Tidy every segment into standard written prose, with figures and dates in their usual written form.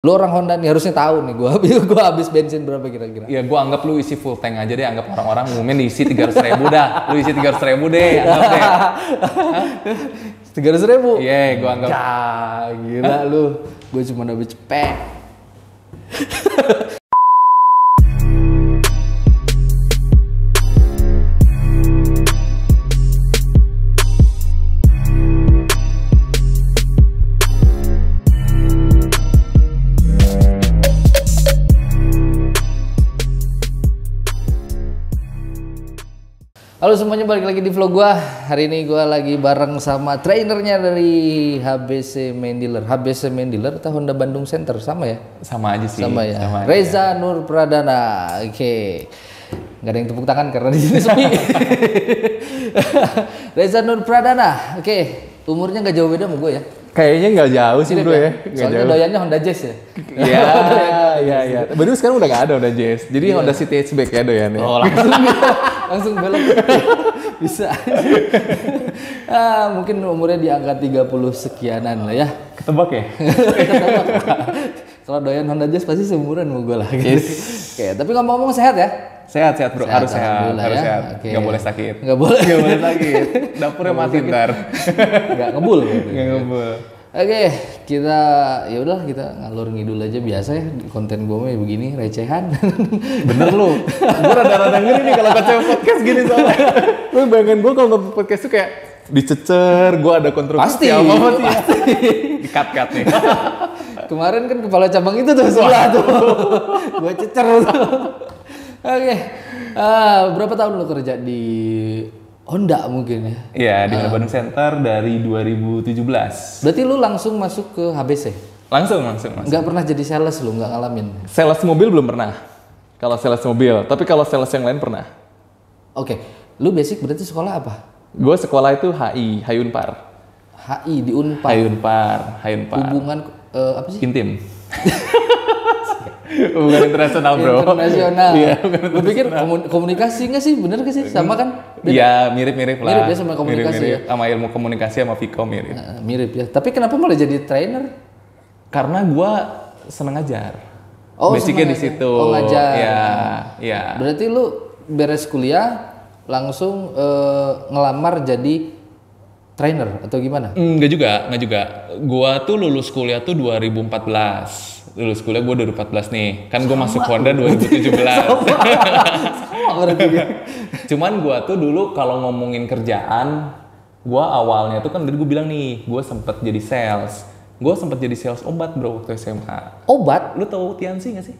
Lu orang Honda nih harusnya tahu nih gua habis bensin berapa kira-kira. Ya gua anggap lu isi full tank aja deh, anggap orang-orang ngumumin diisi 300.000 dah. Lu isi 300.000 deh, anggap deh. 300.000? Iya, gua anggap. Ya, gila lu. Gua cuma habis cepet. Halo semuanya, balik lagi di vlog gua. Hari ini gua lagi bareng sama trainernya dari HBC Main Dealer. HBC Main Dealer atau Honda Bandung Center sama ya? Sama aja sih. Sama ya. Sama Reza aja. Nur Pradana. Oke. Nggak ada yang tepuk tangan karena di sini sepi. Reza Nur Pradana. Oke. Umurnya nggak jauh beda sama gue ya. Kayaknya nggak jauh sih bro ya. Soalnya doyannya Honda Jazz ya. Iya. Baru sekarang udah nggak ada Honda Jazz. Jadi Honda City Hatchback ya doyannya. Oh langsung belok. Bisa. Mungkin umurnya di angka 30 sekianan lah ya. Ketebak ya? Kalau doyan Honda Jazz pasti seumuran sama gue lah. Yes. Oke, tapi ngomong-ngomong sehat ya? Sehat bro, harus sehat, ya. harus sehat. Okay. Nggak boleh sakit. Nggak boleh sakit. Dapurnya mati ntar. Nggak ngebul. Nggak ngebul. Oke, kita ya udah kita ngalur ngidul aja biasa ya di konten gue mah begini recehan. Bener lu. Gue rada-rada ngeri nih kalau kacau podcast gini soalnya. Lu bayangin gue kalau nonton podcast tuh kayak dicecer, gue ada kontroversi apa sih? Di-cut nih. Kemarin kan kepala cabang itu tuh sebelah tuh. Gue cecer tuh. Oke. Berapa tahun lu kerja di Honda mungkin ya? Iya, di Honda Bandung Center dari 2017. Berarti lu langsung masuk ke HBC? Langsung. Nggak pernah jadi sales lu, nggak ngalamin? Sales mobil belum pernah. Kalau sales mobil, tapi kalau sales yang lain pernah. Oke. Lu basic berarti sekolah apa? Gue sekolah itu HI, Unpar. HI di Unpar. Unpar. Hubungan apa sih? Intim. Bukan internasional bro. Internasional. Iya. Gue pikir komunikasi nggak sih, bener nggak sih? Sama kan? Iya mirip-mirip lah. Mirip ya sama komunikasi mirip. ya. Sama ilmu komunikasi sama Vkom mirip. Mirip ya. Tapi kenapa malah jadi trainer? Karena gue seneng ngajar. Oh, basicnya di situ. Oh ngajar. Iya. Berarti lu beres kuliah langsung ngelamar jadi trainer atau gimana? Enggak juga. Gua tuh lulus kuliah tuh 2014. Lulus kuliah gua 2014 nih. Kan gua masuk Honda 2017. Sama berarti. Cuman gua tuh dulu kalau ngomongin kerjaan, gua awalnya tuh kan tadi gua bilang nih, gua sempet jadi sales. Gua sempet jadi sales obat bro waktu SMA. Obat? Lu tahu Tiansi gak sih?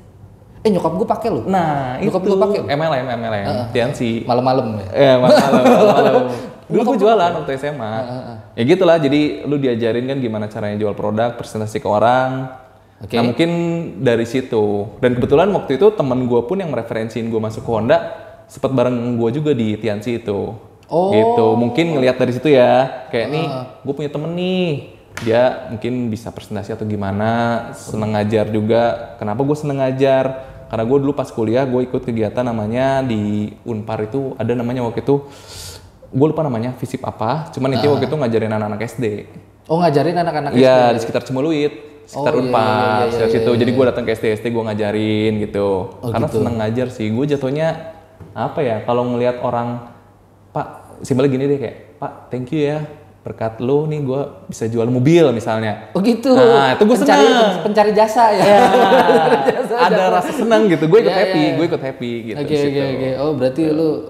Nyokap gue pakai lo. Nah, nyokap itu gue pakai. MLM. Tiansi. Malam-malam ya. Malam. Dulu gue jualan waktu SMA. Ya gitulah, jadi lu diajarin kan gimana caranya jual produk, presentasi ke orang. Okay. Nah mungkin dari situ. Dan kebetulan waktu itu temen gue pun yang mereferensiin gue masuk ke Honda, sempat bareng gue juga di Tiansi itu. Oh. Gitu, mungkin ngelihat dari situ ya. Kayak nih, gue punya temen nih. Dia mungkin bisa presentasi atau gimana, seneng ngajar juga. Kenapa gue seneng ngajar? Karena gue dulu pas kuliah, gue ikut kegiatan namanya di Unpar itu, ada namanya waktu itu, gue lupa namanya, FISIP apa, cuman itu waktu itu ngajarin anak-anak SD. Oh ngajarin anak-anak SD? Iya, di sekitar Cimuluit, sekitar Unpar, sekitar situ. Jadi gue datang ke SD, gue ngajarin gitu. Karena gitu. Seneng ngajar sih, gue jatuhnya, apa ya, kalau ngelihat orang, Pak, simpelnya gini deh kayak, Pak, thank you ya. Berkat lo nih gue bisa jual mobil misalnya. Oh gitu. Nah itu gue senang. Pencari jasa ya. Ada rasa senang gitu. Gue ikut happy gitu. Oke. Oh berarti lu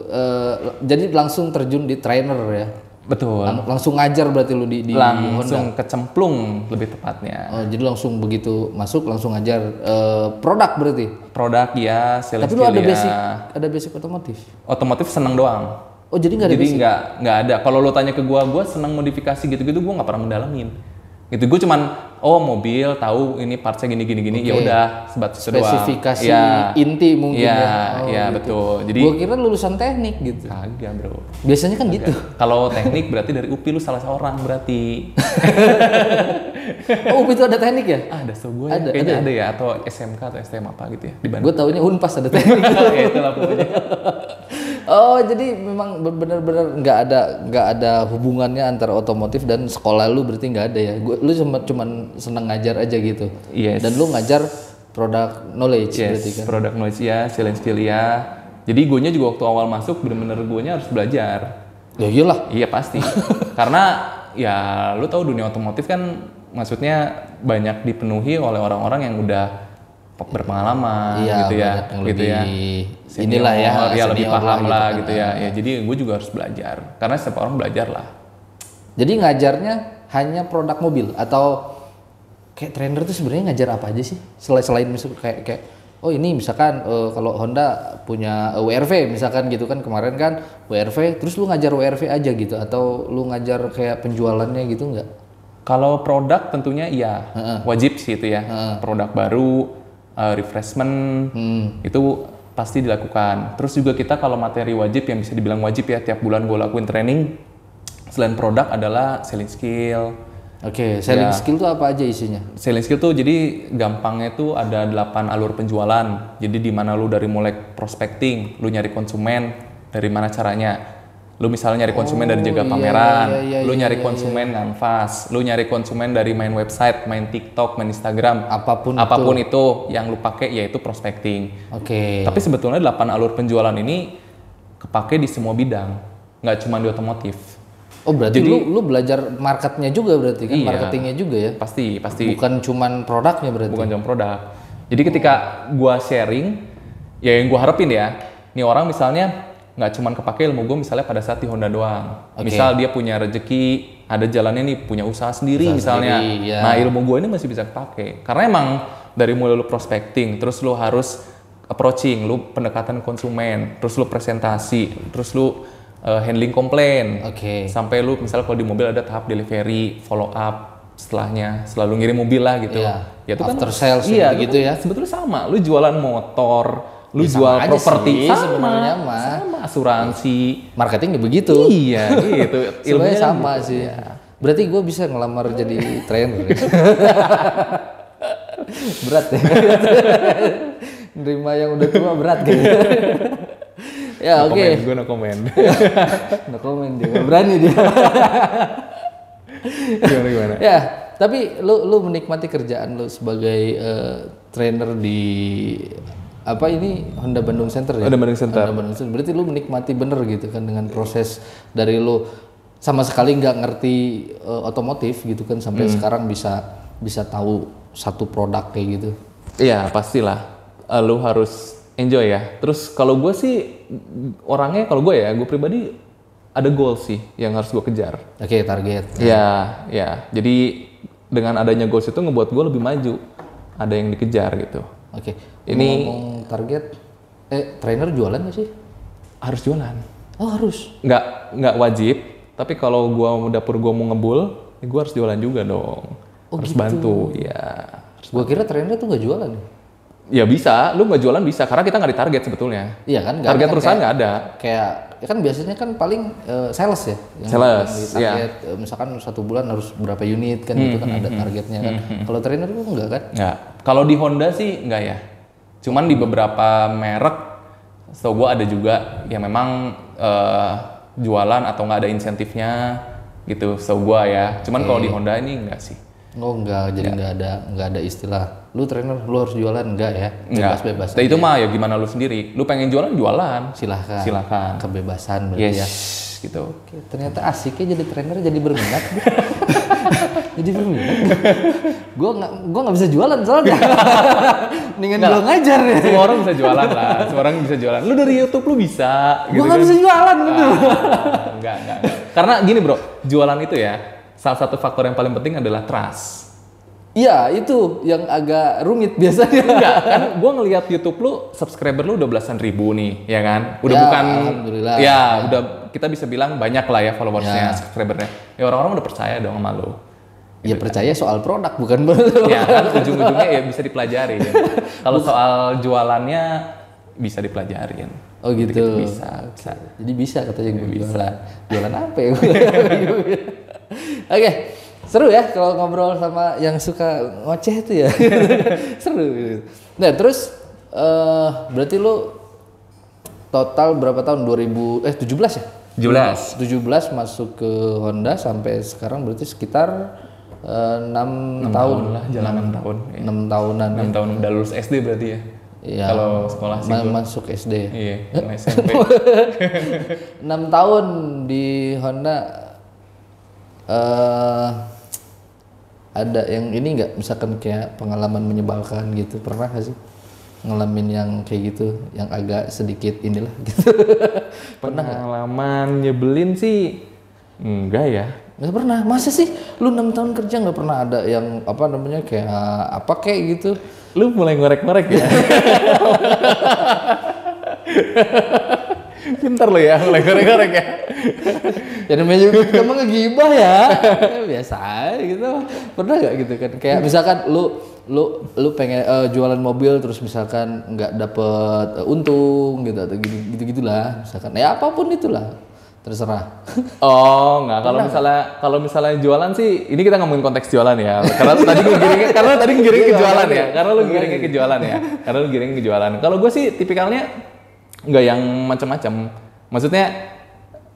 jadi langsung terjun di trainer ya? Betul. Langsung ngajar berarti lu di langsung Honda? Kecemplung lebih tepatnya. Oh jadi langsung begitu masuk langsung ngajar produk berarti? Produk ya. Tapi lu ada basic otomotif? Otomotif senang doang. Oh jadi nggak ada basic? Jadi nggak ada. Kalau lo tanya ke gue senang modifikasi gitu-gitu, gue nggak pernah mendalamin. Gitu, gue cuman mobil tahu ini partsnya gini. Okay. Ya udah sebatas itu doang. Spesifikasi inti mungkin ya. Iya gitu. Betul. Jadi gue kira lulusan teknik gitu. Kagak bro. Biasanya kan gitu. Kalau teknik berarti dari UPI lu salah seorang berarti. Oh UPI itu ada teknik ya? Ada gue. Kayaknya ada ya atau SMK atau STM apa gitu ya di Bandung. Gue taunya Unpas ada teknik. Ya itulah pokoknya. Oh, jadi memang benar-benar nggak ada hubungannya antara otomotif dan sekolah lu, berarti nggak ada ya? Lu cuman seneng ngajar aja gitu. Yes. Dan lu ngajar product knowledge berarti kan? Product knowledge ya, selling skill ya. Jadi gue juga waktu awal masuk bener-bener gue harus belajar. Ya iyalah. Iya pasti. Karena ya lu tahu dunia otomotif kan maksudnya banyak dipenuhi oleh orang-orang yang udah berpengalaman gitu ya, gitu ya. Senior, inilah ya lebih paham lah gitu ya. Ya jadi gue juga harus belajar. Karena setiap orang belajar lah. Jadi ngajarnya hanya produk mobil atau kayak trainer tuh sebenarnya ngajar apa aja sih? Selain misal kayak oh ini misalkan kalau Honda punya WRV misalkan gitu kan, kemarin kan WRV, terus lu ngajar WRV aja gitu atau lu ngajar kayak penjualannya gitu nggak? Kalau produk tentunya iya, wajib sih itu ya. Produk baru, refreshment itu pasti dilakukan. Terus juga kita kalau materi wajib yang bisa dibilang wajib ya, tiap bulan gue lakuin training selain produk adalah selling skill. Oke, selling skill tuh apa aja isinya? Selling skill tuh jadi gampangnya tuh ada 8 alur penjualan. Jadi di mana lu dari mulai prospecting, lu nyari konsumen, dari mana caranya. Lu misalnya nyari konsumen dari jaga pameran, lu nyari konsumen nganvas, lu nyari konsumen dari main website, main TikTok, main Instagram, apapun itu yang lu pakai yaitu prospecting. Oke. Tapi sebetulnya 8 alur penjualan ini kepake di semua bidang, nggak cuma di otomotif. Oh berarti jadi, lu belajar marketnya juga berarti kan, marketingnya juga ya? Pasti. Bukan cuman produknya berarti? Bukan cuma produk. Jadi ketika gua sharing, ya yang gua harapin ya, nih orang misalnya nggak cuman kepake ilmu gue misalnya pada saat di Honda doang. Misal dia punya rezeki, ada jalannya nih, punya usaha sendiri misalnya. Nah ilmu gue ini masih bisa kepake. Karena emang dari mulai lu prospecting, terus lu harus approaching, lu pendekatan konsumen, terus lu presentasi, terus lu handling komplain. Sampai lu misalnya kalau di mobil ada tahap delivery, follow up setelahnya, selalu ngirim mobil lah gitu. Ya itu after sales gitu ya. Sebetulnya sama, lu jualan motor, lu ya, jual properti sebenarnya sama asuransi, marketing ya begitu. Iya gitu. Ilmunya sama gitu. Sih. Ya. Berarti gue bisa ngelamar jadi trainer. Berat ya. Nerima yang udah tua berat kayaknya. Ya oke. Gue no comment. No comment dia. Gak berani dia. Gimana? Ya, tapi lu menikmati kerjaan lu sebagai trainer di apa ini Honda Bandung Center ya? Honda Bandung Center. Berarti lu menikmati bener gitu kan dengan proses dari lu sama sekali nggak ngerti otomotif gitu kan sampai sekarang bisa tahu satu produk kayak gitu. Iya pastilah, lu harus enjoy ya. Terus kalau gue sih orangnya, kalau gue pribadi ada goal sih yang harus gue kejar. Oke, target. Ya. Jadi dengan adanya goals itu ngebuat gue lebih maju. Ada yang dikejar gitu. Oke. Ini ngomong target, trainer jualan nggak sih? Harus jualan. Oh harus? Nggak wajib. Tapi kalau dapur gue mau ngebul, ya gue harus jualan juga dong. Harus gitu. Bantu, ya. Gue kira trainer tuh nggak jualan. Ya bisa, lu nggak jualan bisa, karena kita nggak ditarget sebetulnya. Iya kan? Target perusahaan nggak ada. Kayak kan biasanya kan paling sales ya. Sales, target, misalkan 1 bulan harus berapa unit kan gitu kan ada targetnya kan. Kalau trainer tuh enggak kan? Nggak. Kalau di Honda sih enggak ya. Cuman di beberapa merek, setahu gue ada juga yang memang jualan atau nggak ada insentifnya gitu, setahu gue ya. Cuman kalau di Honda ini enggak sih. Oh enggak, jadi nggak ada istilah lu trainer lu harus jualan, enggak ya? Bebas. Nah, itu mah ya gimana lu sendiri. Lu pengen jualan, silahkan. Kebebasan berarti ya. Gitu. Oke, ternyata asiknya jadi trainer, jadi berminat. Jadi berminat. Gua nggak bisa jualan soalnya. Mendingan gua ngajar ya. Semua orang bisa jualan lah. Semua orang bisa jualan. Lu dari YouTube lu bisa. Gua nggak bisa jualan gitu. Enggak. Karena gini bro, jualan itu ya, salah satu faktor yang paling penting adalah trust. Iya, itu yang agak rumit biasanya. Enggak, kan gue ngelihat YouTube lu, subscriber lu udah belasan ribu nih, ya kan? Udah bukan, alhamdulillah. Udah kita bisa bilang banyak lah ya followersnya, subscribernya. Ya orang-orang udah percaya dong sama lu. Ya percaya soal produk, bukan ya kan, ujung-ujungnya ya bisa dipelajari. Ya. Kalau soal jualannya bisa dipelajarin. Oh gitu. Bisa. Jadi bisa katanya gue jualan. Jualan apa ya? Oke. Seru ya kalau ngobrol sama yang suka ngoceh itu ya. Seru gitu. Nah terus berarti lu total berapa tahun? 17 ya? 17. 17 masuk ke Honda sampai sekarang berarti sekitar 6 tahun lah, jalan 6 tahun. 6 tahunan. 6 tahun udah lulus SD berarti ya? Iya. Kalau sekolah sih masuk SD ya. Iya, mulai SMP. 6 tahun di Honda ada yang ini nggak, misalkan kayak pengalaman menyebalkan gitu, pernah nggak sih ngalamin yang kayak gitu, yang agak sedikit inilah gitu? Pengalaman nyebelin sih enggak ya. Nggak pernah, masa sih lu 6 tahun kerja nggak pernah ada yang apa namanya kayak apa kayak gitu? Lu mulai ngorek-ngorek ya. Pintar lo ya, mulai ngorek-ngorek ya. Ya namanya juga kita mah ngegibah ya. Biasa aja gitu. Pernah nggak gitu kan? Kayak misalkan lu pengen jualan mobil terus misalkan nggak dapet untung gitu atau gitu-gitulah. Misalkan ya apapun itulah. Terserah. Oh, enggak. Kalau misalnya jualan sih, ini kita ngomongin konteks jualan ya. Karena tadi ngiringnya ke jualan ya. Karena lu ngiringnya ke jualan ya. Karena lu ngiringnya ke jualan. Kalau gue sih tipikalnya nggak yang macam-macam. Maksudnya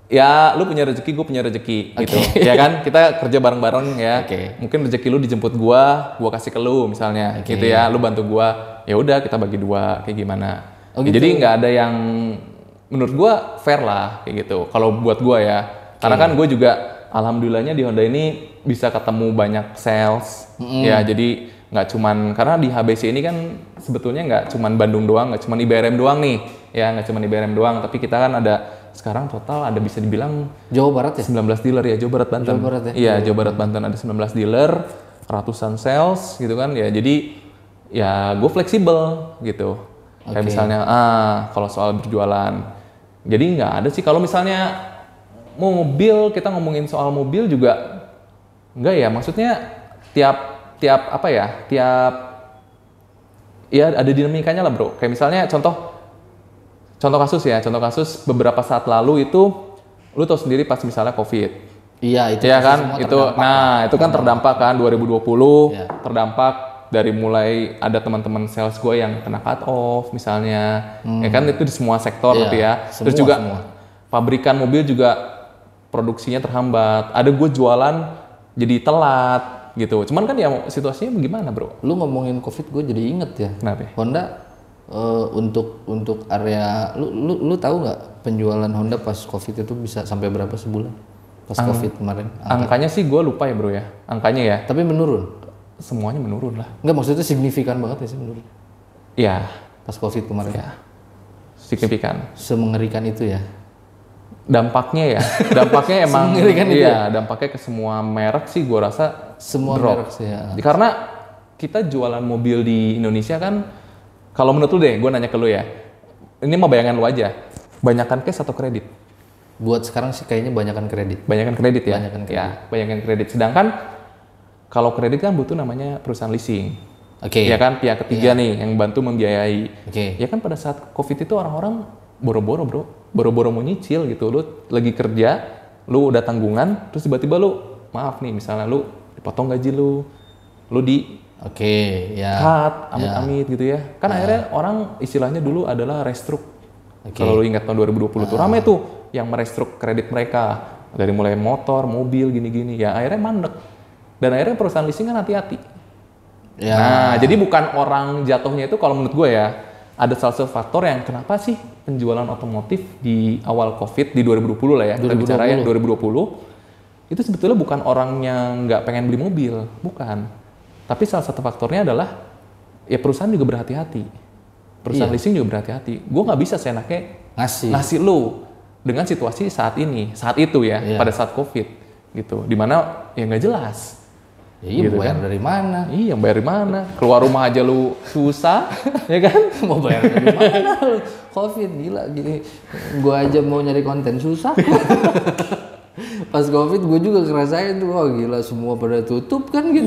ya lu punya rezeki, gue punya rezeki gitu. Ya kan? Kita kerja bareng-bareng ya. Mungkin rezeki lu dijemput gua kasih ke lu misalnya gitu ya. Lu bantu gua. Ya udah kita bagi dua kayak gimana. Gitu. Jadi nggak ada yang menurut gua fair lah kayak gitu. Kalau buat gua ya. Karena kan gue juga alhamdulillahnya di Honda ini bisa ketemu banyak sales. Ya jadi nggak cuman, karena di HBC ini kan sebetulnya nggak cuman Bandung doang, nggak cuman IBRM doang nih. Ya nggak cuman IBRM doang, tapi kita kan ada sekarang total ada bisa dibilang Jawa Barat ya? 19 dealer ya, Jawa Barat Banten. Jawa Barat ya? Iya, Jawa Barat Banten ada 19 dealer, ratusan sales gitu kan. Ya jadi ya gue fleksibel gitu. Kayak misalnya kalau soal berjualan. Jadi nggak ada sih, kalau misalnya mobil, kita ngomongin soal mobil juga nggak ya, maksudnya tiap ya ada dinamikanya lah bro. Kayak misalnya contoh kasus beberapa saat lalu itu, lu tahu sendiri pas misalnya COVID. Iya, itu ya kan, itu kan terdampak kan 2020, terdampak dari mulai ada teman-teman sales gue yang kena cut off misalnya, ya kan itu di semua sektor gitu ya. Terus juga pabrikan mobil juga produksinya terhambat. Ada gue jualan jadi telat gitu. Cuman kan ya situasinya bagaimana bro? Lu ngomongin COVID gue jadi inget ya. Kenapa? Honda untuk area lu tahu nggak penjualan Honda pas COVID itu bisa sampai berapa sebulan? Pas COVID kemarin. Angkanya sih gue lupa ya bro ya. Angkanya ya. Tapi menurun. Semuanya menurun lah. Enggak, maksudnya signifikan banget ya sih menurun. Iya. Pas COVID kemarin. Ya. Signifikan. Semengerikan itu ya. Dampaknya emang semengerikan itu. Iya, dampaknya ke semua merek sih gue rasa semua drop. Merek sih ya. Karena kita jualan mobil di Indonesia kan, kalau menurut lu deh, gue nanya ke lu ya. Ini mah bayangan lu aja. Banyakan cash atau kredit? Buat sekarang sih kayaknya banyakan kredit. Banyakan kredit ya? Banyakan kredit. Ya, banyakan kredit. Sedangkan kalau kredit kan butuh namanya perusahaan leasing. Ya kan, pihak ketiga nih yang bantu membiayai. Ya kan pada saat COVID itu orang-orang boro-boro bro. Boro-boro mau nyicil gitu. Lu lagi kerja, lu udah tanggungan, terus tiba-tiba lu, maaf nih misalnya lu dipotong gaji lu di cut, amit-amit gitu ya. Kan akhirnya orang istilahnya dulu adalah restruk. Kalau lu ingat tahun 2020 tuh ramai tuh yang merestruk kredit mereka. Dari mulai motor, mobil, gini-gini. Ya akhirnya mandek. Dan akhirnya perusahaan leasing kan hati-hati. Nah, jadi bukan orang jatuhnya itu, kalau menurut gue ya, ada salah satu faktor yang kenapa sih penjualan otomotif di awal COVID di 2020 lah ya, kita bicara ya 2020, itu sebetulnya bukan orang yang nggak pengen beli mobil, bukan. Tapi salah satu faktornya adalah ya perusahaan juga berhati-hati. Perusahaan leasing juga berhati-hati. Gue nggak bisa seenaknya ngasih lu dengan situasi saat itu ya, pada saat COVID gitu, dimana ya nggak jelas. Iya, gitu, bayar kan? Dari mana? Iya, bayar dari mana? Keluar rumah aja lu susah, ya kan? Mau bayar dari mana? COVID gila gini. Gua aja mau nyari konten susah. Pas COVID gue juga ngerasain tuh, wah gila semua pada tutup kan gitu.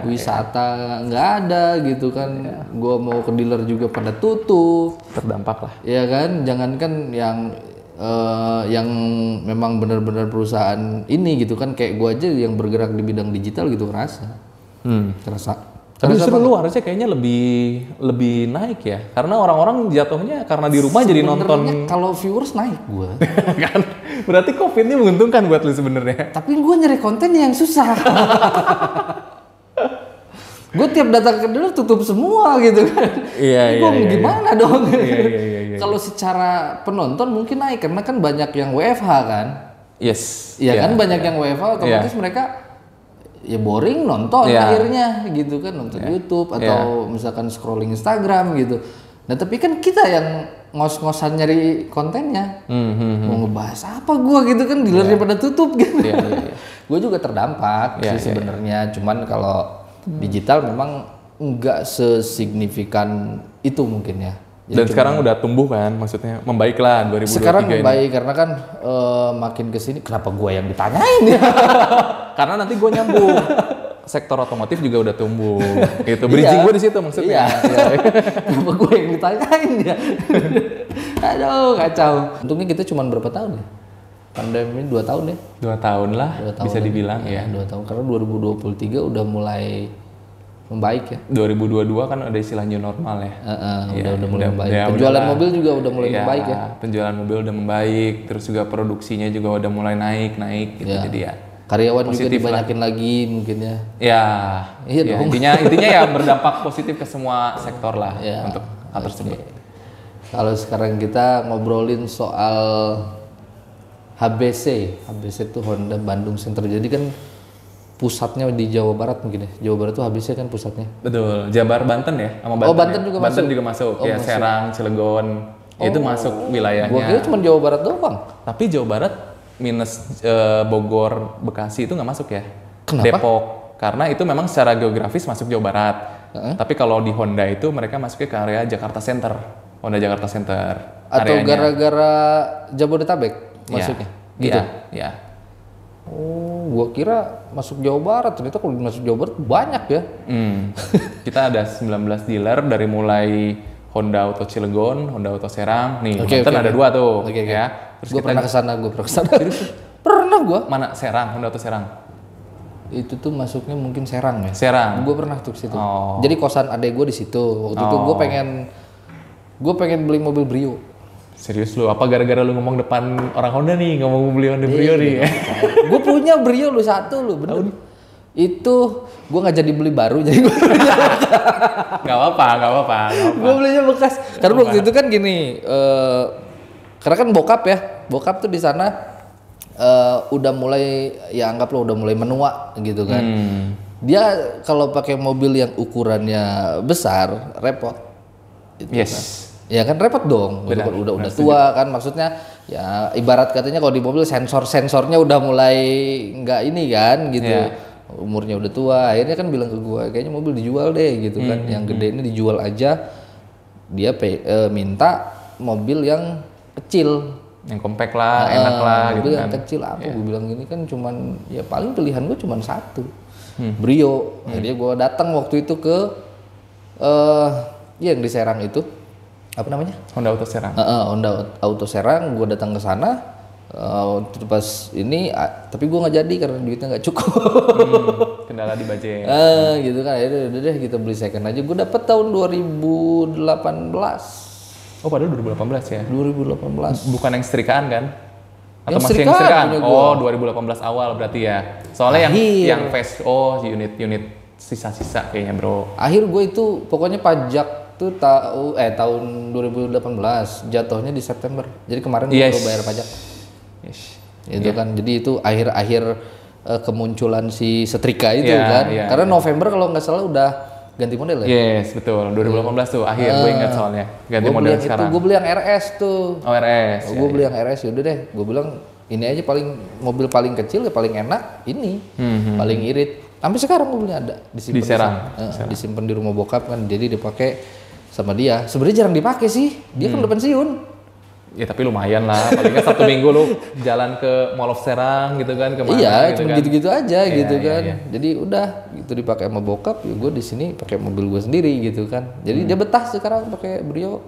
Wisata nggak ada gitu kan. Gua mau ke dealer juga pada tutup. Terdampak lah. Iya kan, jangankan yang memang benar-benar perusahaan ini gitu kan, kayak gue aja yang bergerak di bidang digital gitu kerasa Tapi justru lu harusnya kayaknya lebih naik ya. Karena orang-orang jatuhnya karena di rumah jadi nonton. Kalau viewers naik gue. Kan? Berarti COVID ini menguntungkan buat lu sebenarnya. Tapi gue nyari konten yang susah. Gue tiap datang ke dealer tutup semua gitu kan. Iya. Gimana dong? Iya. Kalau secara penonton mungkin naik karena kan banyak yang WFH kan. Yes. Iya kan banyak yang WFH otomatis mereka ya boring nonton akhirnya gitu kan, nonton YouTube atau misalkan scrolling Instagram gitu. Nah tapi kan kita yang ngos-ngosan nyari kontennya, mau ngebahas apa gua gitu kan, dealernya pada tutup gitu. Gue juga terdampak sih sebenarnya, cuman kalau digital memang nggak sesignifikan itu mungkin ya. Dan sekarang udah tumbuh kan, maksudnya membaik lah 2023 sekarang ini. membaik karena kan makin kesini kenapa gua yang ditanyain ya? Karena nanti gue nyambung. Sektor otomotif juga udah tumbuh. Itu bridging gue di situ maksudnya. Iya. Kenapa gue yang ditanyain ya? Aduh, kacau. Untungnya kita cuma berapa tahun ya? Pandemi 2 tahun ya? 2 tahun lah, 2 tahun bisa dibilang ya. 2 tahun, karena 2023 udah mulai membaik ya. 2022 kan ada istilah new normal ya. Udah mulai membaik. Penjualan mobil juga udah mulai membaik ya. Penjualan mobil udah membaik, terus juga produksinya juga udah mulai naik gitu. Jadi ya karyawan juga dibanyakin lagi mungkin ya. Iya dong. Intinya ya berdampak positif ke semua sektor lah untuk hal tersebut. Kalau sekarang kita ngobrolin soal HBC itu Honda Bandung Center. Jadi kan pusatnya di Jawa Barat mungkin ya. Jawa Barat tuh HBC kan pusatnya. Betul. Jabar Banten ya, sama Banten. Banten juga Banten masuk. juga masuk. Ya Serang, Cilegon. Itu masuk wilayahnya. Gua kira cuma Jawa Barat doang. Tapi Jawa Barat minus Bogor, Bekasi itu nggak masuk ya. Kenapa? Depok. Karena itu memang secara geografis masuk Jawa Barat. Tapi kalau di Honda itu mereka masuknya ke area Jakarta Center. Honda Jakarta Center. Atau areanya. gara-gara Jabodetabek masuknya? Gitu? Iya. Oh, gua kira masuk Jawa Barat. Ternyata kalau masuk Jawa Barat banyak ya. Kita ada 19 dealer dari mulai Honda Auto Cilegon, Honda Auto Serang. Nih, Banten ada 2 tuh. Ya. Terus gue pernah kesana. Pernah gue. Mana Serang, Honda Auto Serang? Itu tuh masuknya mungkin Serang ya. Serang. Gue pernah tuh ke situ. Jadi kosan adek gue di situ. Waktu itu gue pengen beli mobil Brio. Serius lu? Apa gara-gara lu ngomong depan orang Honda nih, ngomong beli Honda Brio nih? Gue punya Brio lu satu lu, bener. Itu gue nggak jadi beli baru, jadi gue nggak apa-apa. Gue belinya bekas. Karena waktu itu kan gini. Karena kan bokap tuh di sana udah mulai ya anggap lo udah mulai menua gitu kan. Dia kalau pakai mobil yang ukurannya besar repot. Gitu kan. Ya kan repot dong. Benar, udah tua kan, maksudnya ya ibarat katanya kalau di mobil sensornya udah mulai nggak ini kan gitu. Umurnya udah tua, akhirnya kan bilang ke gua kayaknya mobil dijual deh gitu kan. Yang gede ini dijual aja. Dia minta mobil yang kecil, yang compact lah, enak lah gitu yang kan. kecil apa gue bilang gini kan cuman ya paling pilihan gue cuman satu, Brio. Jadi gue datang waktu itu ke yang di Serang itu apa namanya, Honda Auto Serang. Honda Auto Serang, gue datang ke sana pas ini tapi gue nggak jadi karena duitnya nggak cukup. Kendala di budget. Gitu kan, akhirnya udah deh kita beli second aja. Gue dapet tahun 2018. Oh, padahal 2018 ya? 2018. Bukan yang setrikaan kan? Atau Yang masih yang setrikaan setrikaan? Oh, 2018 awal berarti ya. Soalnya yang fast, unit sisa-sisa kayaknya, Bro. Akhir gue itu pokoknya pajak tuh tahun 2018, jatuhnya di September. Jadi kemarin gue baru bayar pajak. Itu kan. Jadi itu akhir-akhir kemunculan si setrika itu kan. Karena November kalau nggak salah udah ganti model ya? Yes, betul. 2018 tuh akhir gue ingat soalnya. Ganti model sekarang. Gue beli yang RS tuh. Oh, RS. Gue beli yang RS, yaudah deh. Gue bilang ini aja mobil paling kecil ya paling enak ini. Paling irit. Sampai sekarang mobilnya ada di Serang. Disimpan di rumah bokap kan. Jadi dipakai sama dia. Sebenarnya jarang dipakai sih. Dia kan udah pensiun. Ya tapi lumayan lah. Paling nggak Sabtu Minggu lu jalan ke Mall of Serang gitu kan, kemana? Iya, gitu cuma kan. gitu-gitu aja gitu kan. Jadi udah gitu dipakai sama bokap, ya gue di sini pakai mobil gue sendiri gitu kan. Jadi dia betah sekarang pakai Brio.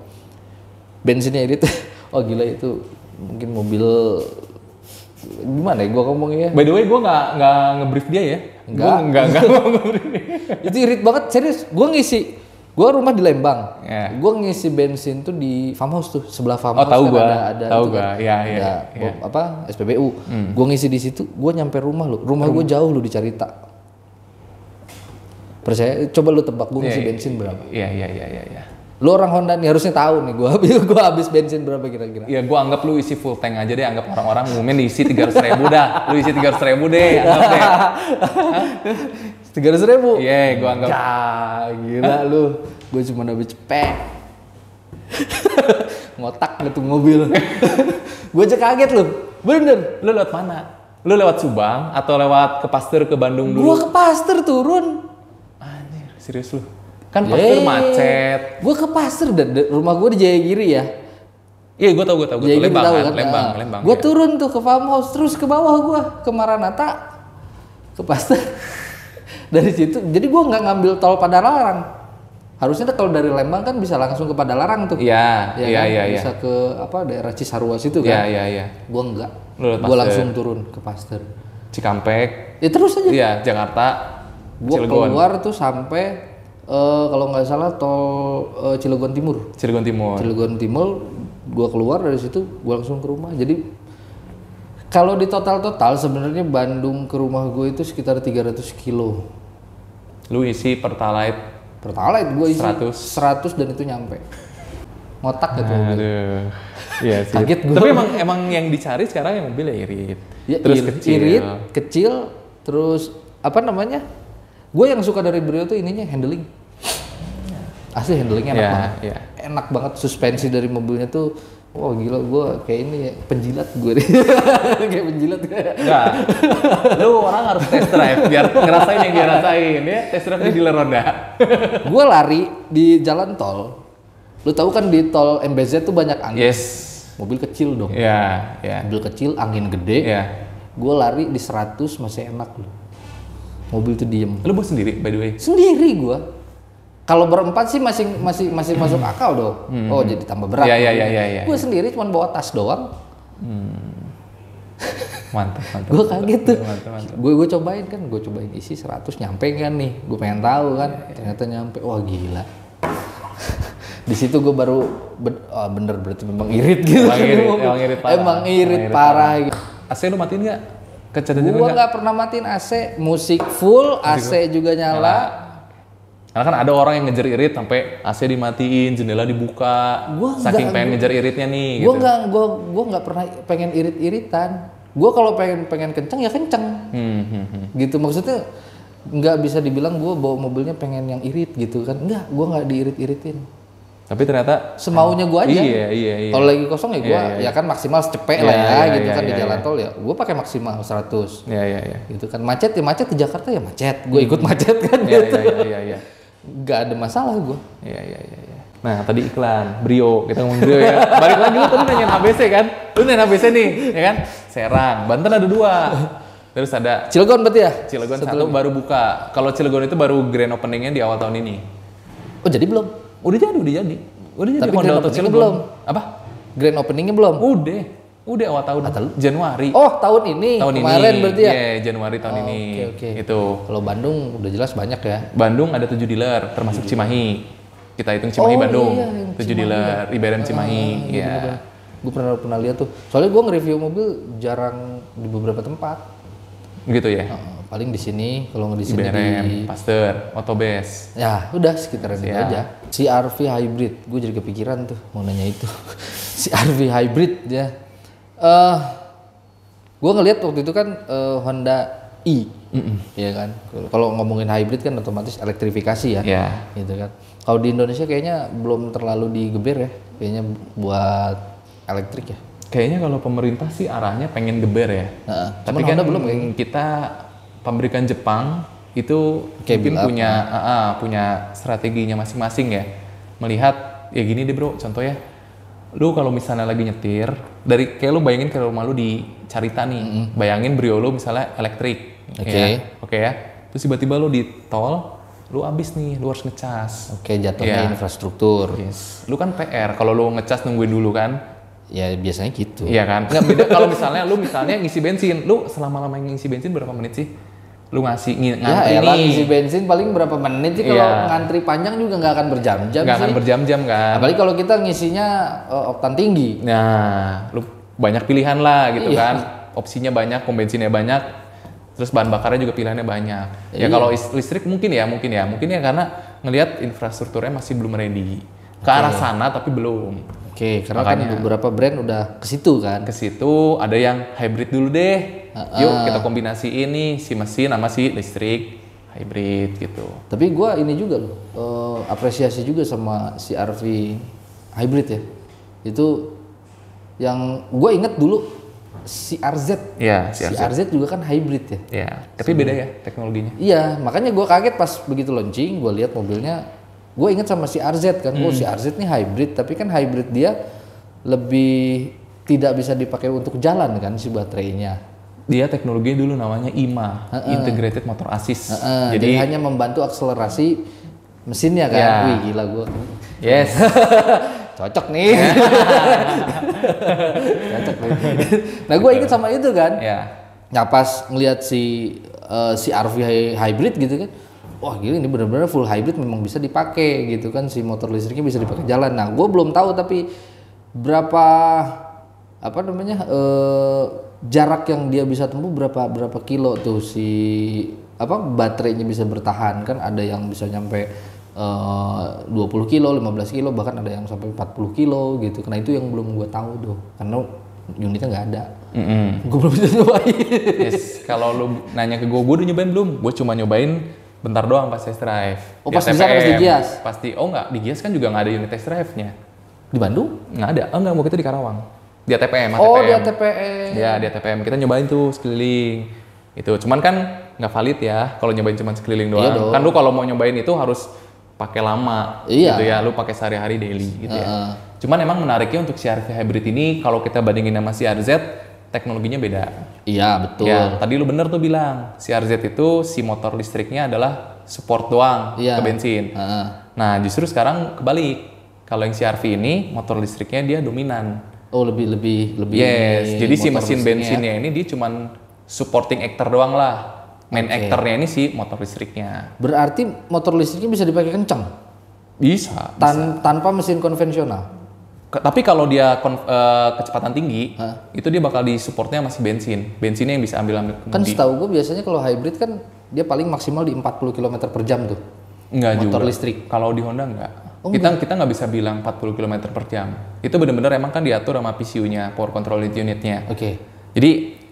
Bensinnya irit. Oh gila itu mungkin mobil gimana ya gue ngomongnya. By the way gue nggak nge-brief dia ya. Enggak. Itu irit banget, serius. Gue rumah di Lembang. Yeah. Gue ngisi bensin tuh di farmhouse tuh, sebelah farmhouse tahu kan gua. ada Tahu itu gua. kan. Iya. Apa SPBU. Gue ngisi di situ, gue nyampe rumah lu. Rumah gue jauh lu di Carita. Percaya, coba lu tebak gue ngisi bensin berapa? Iya. Lu orang Honda nih harusnya tahu nih gue habis bensin berapa kira-kira. Ya gue anggap lu isi full tank aja deh, anggap orang-orang ngumumin diisi 300.000 dah. Lu isi 300.000 deh, anggap deh. 300.000? Iya, gue anggap. Gila lu. Gue cuma habis cepet. Ngotak gitu mobil. Gue aja kaget lu. Bener. Lu lewat mana? Lu lewat Subang atau lewat ke Pasteur ke Bandung dulu? Gue ke Pasteur turun. Anjir, serius lu? Kan Pasteur macet. Gue ke Pasteur, rumah gue di Jayagiri ya. Iya, gue tau. Lembang kan? Lembang. Gue turun tuh ke farmhouse, terus ke bawah gue ke Maranatha, ke Pasteur. Dari situ, jadi gue nggak ngambil tol Padalarang. Harusnya kalau dari Lembang kan bisa langsung ke Padalarang tuh. Iya. Bisa ke apa daerah Cisarua situ kan. Iya. Gue enggak. Gue langsung turun ke Pasteur. Cikampek. Ya terus aja. Iya, Jakarta. Gue keluar tuh sampai kalau nggak salah tol Cilegon Timur. Cilegon Timur, gue keluar dari situ, gue langsung ke rumah. Jadi kalau di total sebenarnya Bandung ke rumah gue itu sekitar 300 kilo. Lu isi Pertalite Gue isi 100 dan itu nyampe. Ngotak gitu. Aduh. Iya sih. Kaget gue. Tapi emang yang dicari sekarang yang mobilnya irit. Ya, terus kecil, terus apa namanya? Gue yang suka dari Brio tuh ininya handling. Asli handlingnya enak banget. Enak banget, suspensi dari mobilnya tuh. Wah gila, gue kayak ini ya, penjilat gue deh. Kayak penjilat. Enggak. Lu orang harus test drive biar ngerasain yang dia rasain ya. Test drive di dealer Honda. Gue lari di jalan tol. Lu tahu kan di tol MBZ tuh banyak angin. Yes. Mobil kecil dong. Iya. Mobil kecil, angin gede. Iya. Gue lari di 100 masih enak loh. Mobil tuh diem. Lu bawa sendiri by the way? Sendiri gue. Kalau berempat sih masih masuk akal dong. Oh jadi tambah berat. Iya. Gue sendiri cuma bawa tas doang. Mantap. Gue kaget tuh. Mantap. Gue cobain kan, isi 100 nyampe kan nih. Gue pengen tahu kan. Ternyata nyampe. Wah gila. Di situ gue baru bener berarti memang irit gitu. Emang irit parah gitu. AC lu matiin nggak? Gue nggak pernah matiin AC. Musik full, AC juga nyala. Karena kan ada orang yang ngejar irit sampai AC dimatiin, jendela dibuka, saking pengen ngejar iritnya nih. Gue nggak pernah pengen irit-iritan. Gue kalau pengen kenceng ya kenceng. Gitu maksudnya nggak bisa dibilang gue bawa mobilnya pengen yang irit gitu kan. Enggak, gue nggak diirit-iritin. Tapi ternyata semaunya gue aja. Iya. Kalau lagi kosong ya gue ya kan maksimal cepet lah ya gitu kan di jalan tol ya. Gue pakai maksimal 100. Iya. Gitu kan macet di Jakarta ya macet. Gue ikut macet kan gitu. Iya. Gak ada masalah gue. Iya. Nah tadi iklan Brio, kita ngomong Brio ya. Balik lagi lu tadi nanyain ABC kan? Lu nanyain ABC nih, ya kan? Serang, Banten ada 2. Terus ada Cilegon berarti ya? Cilegon satu baru buka. Kalau Cilegon itu baru grand openingnya di awal tahun ini. Oh jadi belum? Udah jadi. Tapi grand openingnya belum? Apa? Grand openingnya belum? Udah awal tahun. Januari. Oh tahun ini? Kemarin berarti ya? Iya, Januari tahun ini. Oke. Itu. Kalau Bandung udah jelas banyak ya? Bandung ada 7 dealer, termasuk Cimahi. Kita hitung Cimahi Bandung. Iya, 7 dealer, Ibaran Cimahi. Iya. Gue pernah lihat tuh. Soalnya gue nge-review mobil jarang di beberapa tempat. Gitu ya? Paling di sini, kalau nggak di sini Ibaran, di Pasteur, Autobase. Ya, udah sekitaran itu aja. CR-V hybrid, gue jadi kepikiran tuh mau nanya itu. CR-V hybrid ya. Gue ngelihat waktu itu kan Honda i, ya kan. Kalau ngomongin hybrid kan otomatis elektrifikasi ya, gitu kan. Kalau di Indonesia kayaknya belum terlalu digeber ya, kayaknya buat elektrik ya. Kayaknya kalau pemerintah sih arahnya pengen geber ya. Tapi kan belum kita pabrikan Jepang itu mungkin punya strateginya masing-masing ya. Melihat ya gini deh bro, contoh ya. Lu kalau misalnya lagi nyetir, dari kayak lu bayangin ke rumah lu di Carita nih, bayangin Brio lu misalnya elektrik, oke ya. Terus tiba-tiba lu di tol, lu abis nih, lu harus ngecas. Jatuhnya infrastruktur. Yes. Lu kan PR, kalau lu ngecas nungguin dulu kan. Ya biasanya gitu. Iya kan. Nggak beda kalau misalnya lu ngisi bensin, lu selama-lama ngisi bensin berapa menit sih? lu Ya ngantri elah nih. ngisi bensin paling berapa menit sih kalau Iya. ngantri panjang juga nggak akan berjam-jam Nggak sih. akan berjam-jam kan. Apalagi kalau kita ngisinya oktan tinggi. Nah, lu banyak pilihan lah gitu Iya. kan. Opsinya banyak, pom bensinnya banyak. Terus bahan bakarnya juga pilihannya banyak. Ya Iya. kalau listrik mungkin ya karena ngelihat infrastrukturnya masih belum ready. Ke arah sana tapi belum. Oke, karena kan beberapa brand udah ke situ kan. Ke situ ada yang hybrid dulu deh. Yuk kita kombinasi ini si mesin sama si listrik hybrid gitu. Tapi gua ini juga loh, apresiasi juga sama si RV hybrid ya. Itu yang gua inget dulu si RZ. Iya, si Si RZ juga kan hybrid ya. Ya, tapi beda ya teknologinya. Iya, makanya gua kaget pas begitu launching, gua lihat mobilnya. Gue inget sama si RZ kan, oh si RZ nih hybrid, tapi kan hybrid dia lebih tidak bisa dipakai untuk jalan kan si baterainya. Dia teknologinya dulu namanya IMA, Integrated Motor Assist. Jadi hanya membantu akselerasi mesinnya kan. Ya. Wih gila gue. Yes. Cocok nih. Cocok nih. Nah gue inget sama itu kan. Ya. Nah pas ngelihat si RV hybrid gitu kan. Wah gila ini benar-benar full hybrid memang bisa dipakai gitu kan, si motor listriknya bisa dipakai jalan. Nah gue belum tahu tapi berapa apa namanya jarak yang dia bisa tempuh berapa kilo tuh si apa baterainya bisa bertahan kan, ada yang bisa nyampe 20 kilo, 15 kilo, bahkan ada yang sampai 40 kilo gitu. Karena itu yang belum gue tahu tuh karena unitnya nggak ada. Gue belum bisa nyobain. Yes. Kalau lu nanya ke gue udah nyobain belum? Gue cuma nyobain bentar doang pas test drive. Oh, Di pas di sana, pas di ATPM. Gias? Pasti. Oh enggak, di Gias kan juga nggak ada unit test drive-nya. Di Bandung? Nggak ada. Oh enggak, waktu itu di Karawang. Di ATPM. Oh di ATPM. Ya di ATPM. Kita nyobain tuh sekeliling. Itu cuman kan nggak valid ya kalau nyobain cuma sekeliling doang. Iya dong. Kan lu kalau mau nyobain itu harus pakai lama. Iya. Gitu ya. Lu pakai sehari-hari daily gitu ya. Cuman emang menariknya untuk CR-V hybrid ini kalau kita bandingin sama CR-Z teknologinya beda. Iya betul. Ya, tadi lu bener tuh bilang CR-Z itu si motor listriknya adalah support doang Iya. ke bensin. Nah, justru sekarang kebalik. Kalau yang CR-V ini motor listriknya dia dominan. Oh lebih. Yes, jadi si motor mesin listriknya bensinnya ini dia cuman supporting actor doang lah. Main actornya ini si motor listriknya. Berarti motor listriknya bisa dipakai kencang Bisa. tanpa mesin konvensional. Tapi kalau dia kecepatan tinggi, itu dia bakal disupportnya masih bensin. Bensinnya yang bisa ambil Kan kemudi. setahu gue biasanya kalau hybrid kan dia paling maksimal di 40 km per jam tuh. Enggak motor juga. listrik. Kalau di Honda enggak. Oh, kita nggak bisa bilang 40 km per jam. Itu benar-benar emang kan diatur sama PCU-nya, power control unitnya. Oke. Jadi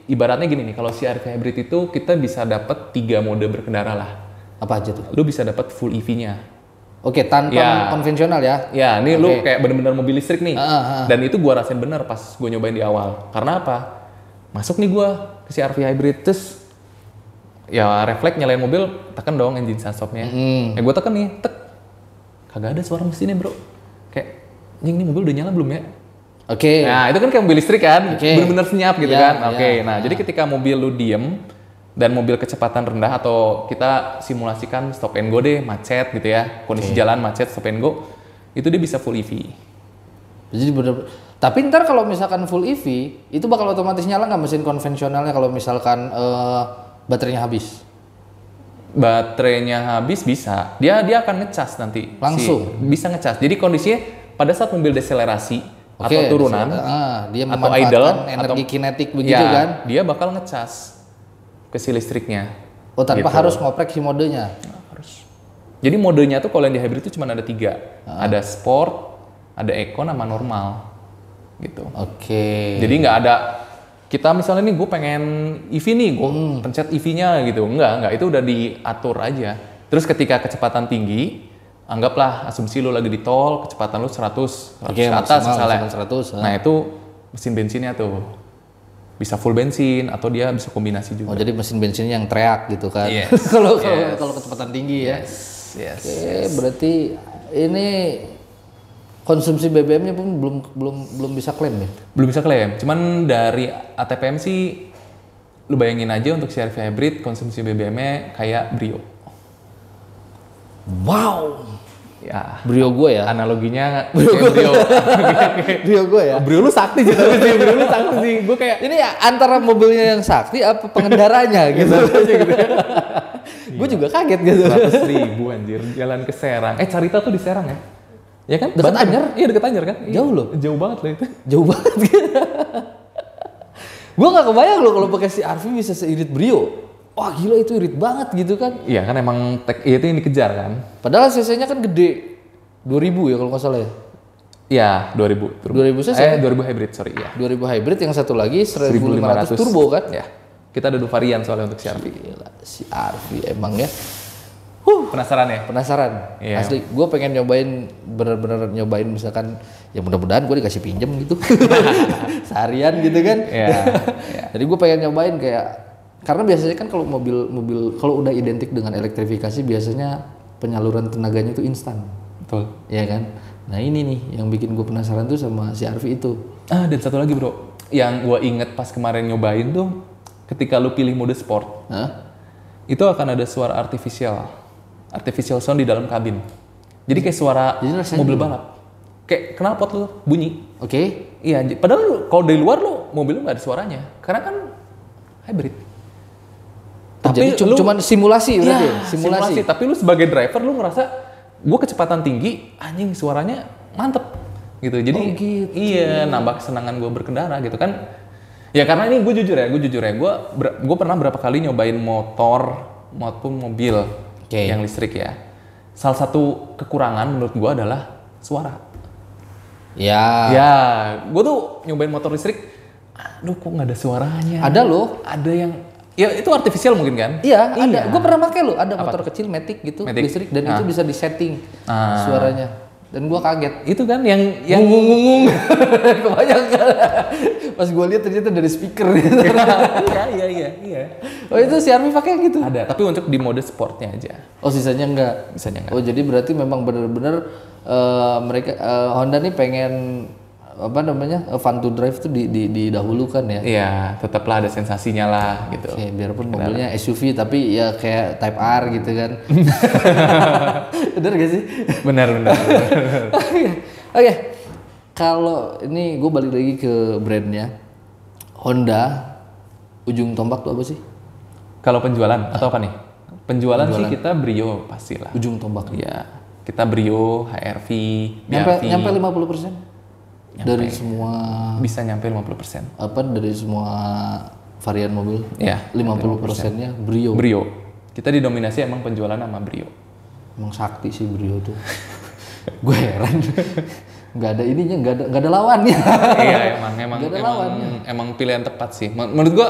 ibaratnya gini nih, kalau CR-V hybrid itu kita bisa dapat 3 mode berkendara lah. Apa aja tuh? Lu bisa dapat full EV-nya. Oke, tanpa Ya. konvensional ya. Ya, ini lu kayak bener-bener mobil listrik nih. Dan itu gua rasain bener pas gua nyobain di awal. Karena apa? Masuk nih gua ke CR-V hybrid terus ya refleks nyalain mobil, tekan dong engine stop-nya. Ya gua tekan nih, tek. Kagak ada suara mesinnya, Bro. Kayak ini mobil udah nyala belum ya? Oke. Nah, itu kan kayak mobil listrik kan, bener-bener senyap gitu Ya, kan. Oke, ya. nah jadi ketika mobil lu diem dan mobil kecepatan rendah atau kita simulasikan stop and go deh, macet gitu ya, kondisi jalan macet stop and go, itu dia bisa full EV. Jadi bener. Tapi ntar kalau misalkan full EV itu bakal otomatis nyala nggak mesin konvensionalnya kalau misalkan baterainya habis? Baterainya habis bisa, dia akan ngecas nanti. Langsung? Bisa ngecas. Jadi kondisinya pada saat mobil deselerasi Oke, atau turunan dia atau memanfaatkan idle energi atau kinetik begitu ya, kan? dia bakal ngecas ke si listriknya. Oh tanpa Gitu. harus ngoprek si modenya. Harus. Jadi modenya tuh kalau yang di hybrid itu cuma ada 3. Ada sport, ada eco, sama normal. Gitu. Oke. Jadi nggak ada, kita misalnya nih gue pengen EV nih, gue pencet EV-nya gitu. Enggak, itu udah diatur aja. Terus ketika kecepatan tinggi, anggaplah asumsi lu lagi di tol, kecepatan lu 100 Oke, ke atas maksimal misalnya. 100. Nah itu mesin bensinnya tuh. Bisa full bensin atau dia bisa kombinasi juga. Oh jadi mesin bensinnya yang teriak gitu kan? Yes. Kalau Yes. kalau kecepatan tinggi ya. Yes. Oke, berarti ini konsumsi BBM-nya pun belum bisa klaim ya? Belum bisa klaim. Cuman dari ATPM sih, lu bayangin aja untuk CR-V hybrid konsumsi BBM-nya kayak Brio. Wow. Ya. Brio gue ya. Analoginya kayak Brio. Brio gue ya. Brio lu sakti sih, tapi sih Brio lu sakti sih. Gue kayak Ini ya antara mobilnya yang sakti apa pengendaranya gitu. Gue juga kaget gitu. 100.000 anjir jalan ke Serang. Carita tuh di Serang ya? Ya kan? Dekat Banten. Anyer? Iya deket Anyer kan? Jauh loh. Jauh banget loh itu. Jauh banget gitu. Gue gak kebayang loh kalau pakai CR-V bisa seirit Brio. Wah gila itu irit banget gitu kan. Iya kan emang itu yang dikejar kan? Padahal cc-nya kan gede. 2000 ya kalau nggak salah ya. Iya 2000. 2000 cc. 2000 hybrid sorry ya. 2000 hybrid, yang satu lagi 1500 turbo kan. Ya. Kita ada 2 varian soalnya untuk CR-V. Gila, CR-V emang ya. Penasaran ya? Penasaran. Iya. Asli, gue pengen nyobain, bener-bener nyobain misalkan, ya mudah-mudahan gue dikasih pinjem gitu. Seharian gitu kan. Iya. Jadi gue pengen nyobain kayak, karena biasanya kan kalau mobil kalau udah identik dengan elektrifikasi biasanya penyaluran tenaganya itu instan. Betul. Iya kan? Nah ini nih yang bikin gue penasaran tuh sama CR-V itu. Dan satu lagi bro, yang gue inget pas kemarin nyobain tuh, ketika lu pilih mode sport, itu akan ada suara artificial sound di dalam kabin. Jadi kayak suara mobil balap. Kayak knalpot lu bunyi. Oke. Iya, padahal kalau dari luar lu mobil lu nggak ada suaranya, karena kan hybrid. Tapi cuman simulasi berarti. Ya, simulasi. Tapi lu sebagai driver lu ngerasa gue kecepatan tinggi, anjing suaranya mantep gitu. Jadi gitu. iya nambah kesenangan gue berkendara gitu kan. Ya karena ini gue jujur ya, gue pernah berapa kali nyobain motor maupun mobil yang listrik ya. Salah satu kekurangan menurut gue adalah suara. Ya, gue tuh nyobain motor listrik, aduh kok nggak ada suaranya. Ada loh. Ada yang ya itu artificial mungkin kan? Iya, ada. Gue pernah pakai loh, ada motor kecil Matic gitu, Matic. listrik, dan itu bisa disetting suaranya. Dan gue kaget. Itu kan yang ngung. Kebanyakan. Pas gue lihat ternyata dari speaker gitu. Iya. Oh itu CR-V pakai gitu? Ada, tapi untuk di mode sportnya aja. Oh sisanya enggak? Oh jadi berarti memang benar-benar mereka Honda nih pengen fun to drive tuh didahulukan ya. Iya, tetaplah ada sensasinya lah gitu. Oke, biarpun mobilnya SUV tapi ya kayak Type R gitu kan. Bener gak sih? Benar. Oke. Kalau ini gue balik lagi ke brandnya Honda, ujung tombak tuh apa sih? Kalau penjualan atau apa nih? Penjualan sih kita Brio pastilah. Ujung tombak. Iya. Kita Brio, HRV, BRV. Nyampe 50%? Dari semua bisa nyampe 50%. Dari semua varian mobil? Iya. 50%-nya Brio. Kita didominasi emang penjualan sama Brio. Emang sakti sih Brio tuh. Gue heran. Nggak ada ininya, nggak ada lawannya. Iya emang pilihan tepat sih. Menurut gua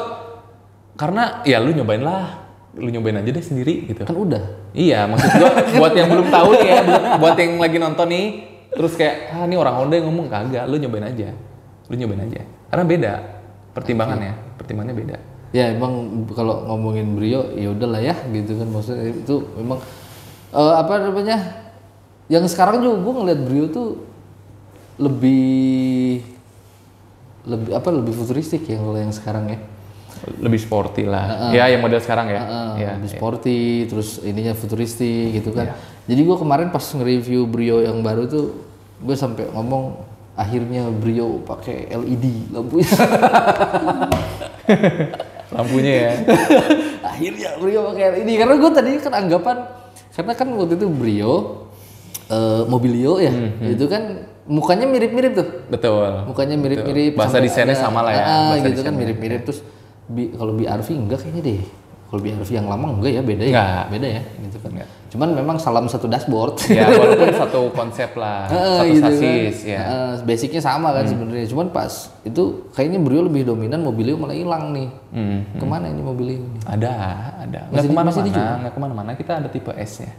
karena ya lu nyobain aja deh sendiri gitu. Kan udah. Iya, maksud gua buat yang belum tahu nih ya, buat yang lagi nonton nih, terus kayak ini orang Honda yang ngomong kagak, lu nyobain aja. Karena beda pertimbangannya beda. Ya emang kalau ngomongin Brio ya udahlah ya gitu kan, maksudnya itu memang yang sekarang juga gue ngeliat Brio tuh lebih futuristik ya kalau yang sekarang ya. Lebih sporty lah. Ya yang model sekarang ya. Lebih sporty, terus ininya futuristik gitu kan. Jadi gue kemarin pas nge-review Brio yang baru tuh gue sampai ngomong akhirnya Brio pakai LED lampunya. Lampunya ya. Akhirnya Brio pakai LED karena gue tadi kan anggapan karena kan waktu itu Brio Mobilio ya, itu kan mukanya mirip-mirip tuh. Betul. Mukanya mirip-mirip. Bahasa desainnya sama lah ya. Gitu kan mirip-mirip terus kalau BRV enggak kayaknya deh. Kalau BRV yang lama enggak ya, beda ya. Enggak. Beda ya gitu kan. Enggak. Cuman memang salam satu dashboard. Ya walaupun satu konsep lah, satu gitu sasis kan. ya. Basicnya sama kan sebenarnya. Cuman pas itu kayaknya Brio lebih dominan, Mobilio malah hilang nih. Kemana ini Mobilio? Ada. Nggak kemana-mana. Kita ada tipe S-nya.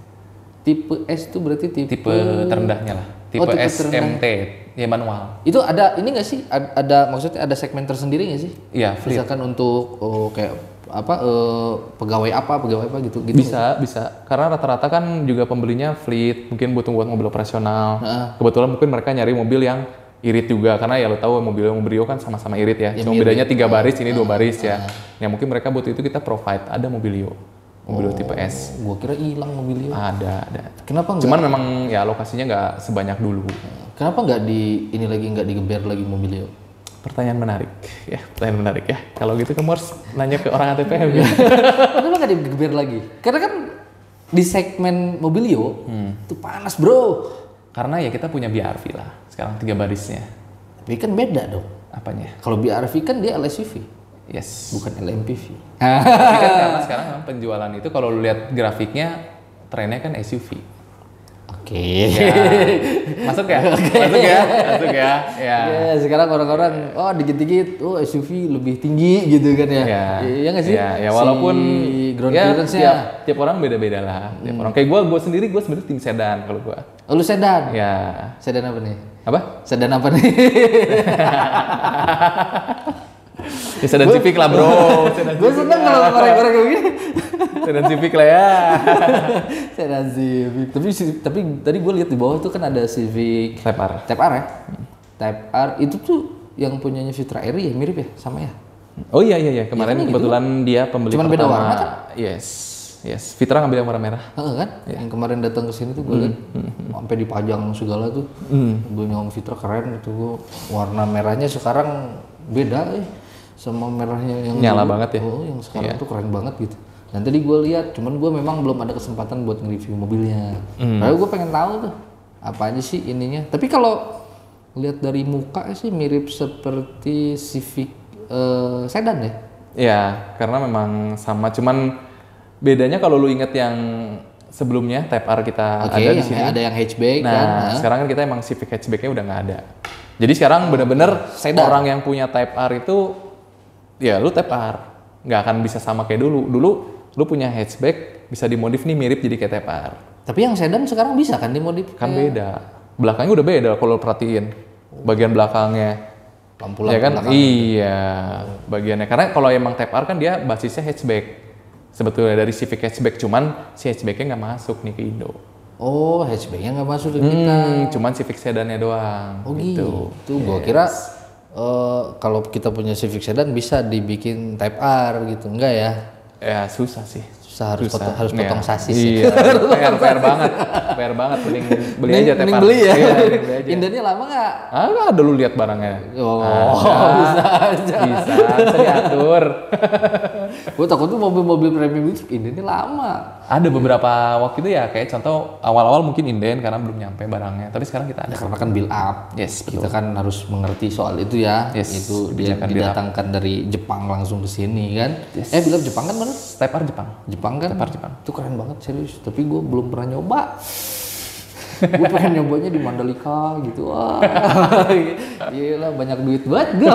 Tipe S itu berarti tipe terendahnya lah. Tipe SMT, ya manual. Itu ada ini nggak sih? Ada maksudnya ada segmen tersendiri nggak sih? Iya, misalkan untuk kayak pegawai apa gitu. Bisa. Karena rata-rata kan juga pembelinya fleet, mungkin butuh buat mobil operasional. Kebetulan mungkin mereka nyari mobil yang irit juga, karena ya lo tahu mobil Brio kan sama-sama irit ya. Cuma bedanya 3 baris, ini 2 baris ya. Ya mungkin mereka butuh itu kita provide, ada Mobilio. Mobilio tipe S. Gua kira hilang Mobilio. Ada. Kenapa enggak? Cuman memang ya lokasinya nggak sebanyak dulu. Kenapa nggak nggak digeber lagi Mobilio? Pertanyaan menarik ya. Kalau gitu kamu harus nanya ke orang ATPM ya. Kenapa nggak digeber lagi? Karena kan di segmen Mobilio itu panas bro. Karena ya kita punya BRV lah. Sekarang 3 barisnya. Tapi kan beda dong. Apanya? Kalau BRV kan dia LSUV, Yes. bukan LMPV. Tapi kan karena sekarang penjualan itu kalau lu lihat grafiknya trennya kan SUV. Oke. Ya. Masuk ya? Masuk ya. Ya. Ya, sekarang orang-orang dikit-dikit SUV lebih tinggi gitu kan ya. Iya nggak sih? Ya walaupun ground ya, clearance-nya tiap orang beda-beda lah. Tiap orang kayak gue sendiri sebenarnya tim sedan kalau gue. Oh, lu sedan? Ya. Sedan apa nih? Apa? Sedan apa nih? Ya sedan Civic lah bro. Gue seneng kalau orang-orang kayak gini. Sedan Civic lah ya. Sedan Civic. Tapi tadi gue lihat di bawah tuh kan ada Civic Type R. Type R ya. Type R itu tuh yang punyanya Fitra Eri ya, mirip ya sama ya. Oh iya kemarin Ya, kan kebetulan dia pembeli cuman pertama. beda warna kan? Yes. Fitra ngambil yang warna merah. Kan? Yang kemarin datang ke sini tuh gue lihat sampai dipajang segala tuh. Gue nyong Fitra keren itu, gua warna merahnya sekarang beda sama merahnya yang nyala dulu. banget ya. Oh, yang sekarang tuh keren banget gitu. Dan tadi gue lihat, cuman gue memang belum ada kesempatan buat nge-review mobilnya. Lalu gue pengen tahu tuh apa aja sih ininya. Tapi kalau lihat dari muka sih mirip seperti Civic sedan ya. Ya, karena memang sama, cuman bedanya kalau lu inget yang sebelumnya Type R kita ada di sini. Ada yang hatchback nah, kan. Sekarang kan kita emang Civic hatchbacknya udah nggak ada. Jadi sekarang bener-bener orang yang punya Type R itu, ya lu Type R nggak akan bisa sama kayak dulu. Dulu lu punya hatchback bisa dimodif nih mirip jadi kayak Type R. Tapi yang sedan sekarang bisa kan dimodif? Kan beda. Belakangnya udah beda kalau perhatiin. Bagian belakangnya. Lampu-lampu ya kan? belakang. Iya, bagiannya. Karena kalau emang Type R kan dia basisnya hatchback. Sebetulnya dari Civic hatchback, cuman si hatchbacknya nggak masuk nih ke Indo. Oh, hatchbacknya nggak masuk ke kita. Cuman Civic sedannya doang. Oh gitu. Gua kira kalau kita punya Civic sedan bisa dibikin Type R gitu, enggak ya? Ya susah sih. Harus potong sasis. Iya. PR banget. Mending beli aja Type R. Mending beli ya. Iya, mending beli aja. Indennya lama nggak? Ada lu lihat barangnya. Bisa aja. Bisa diatur. Gue takut tuh mobil-mobil premium itu indennya lama. Ada beberapa waktu itu ya, kayak contoh awal-awal mungkin inden karena belum nyampe barangnya. Tapi sekarang kita ada. Karena kan build up. Yes, Kita kan harus mengerti soal itu ya. Yes, Itu dia didatangkan dari Jepang langsung ke sini kan. Yes. Build up Jepang kan bener? Type R Jepang. Jepang kan? Type R Jepang. Itu keren banget serius. Tapi gue belum pernah nyoba. Gue pengen nyobanya di Mandalika gitu. Wah, gila banyak duit banget gue.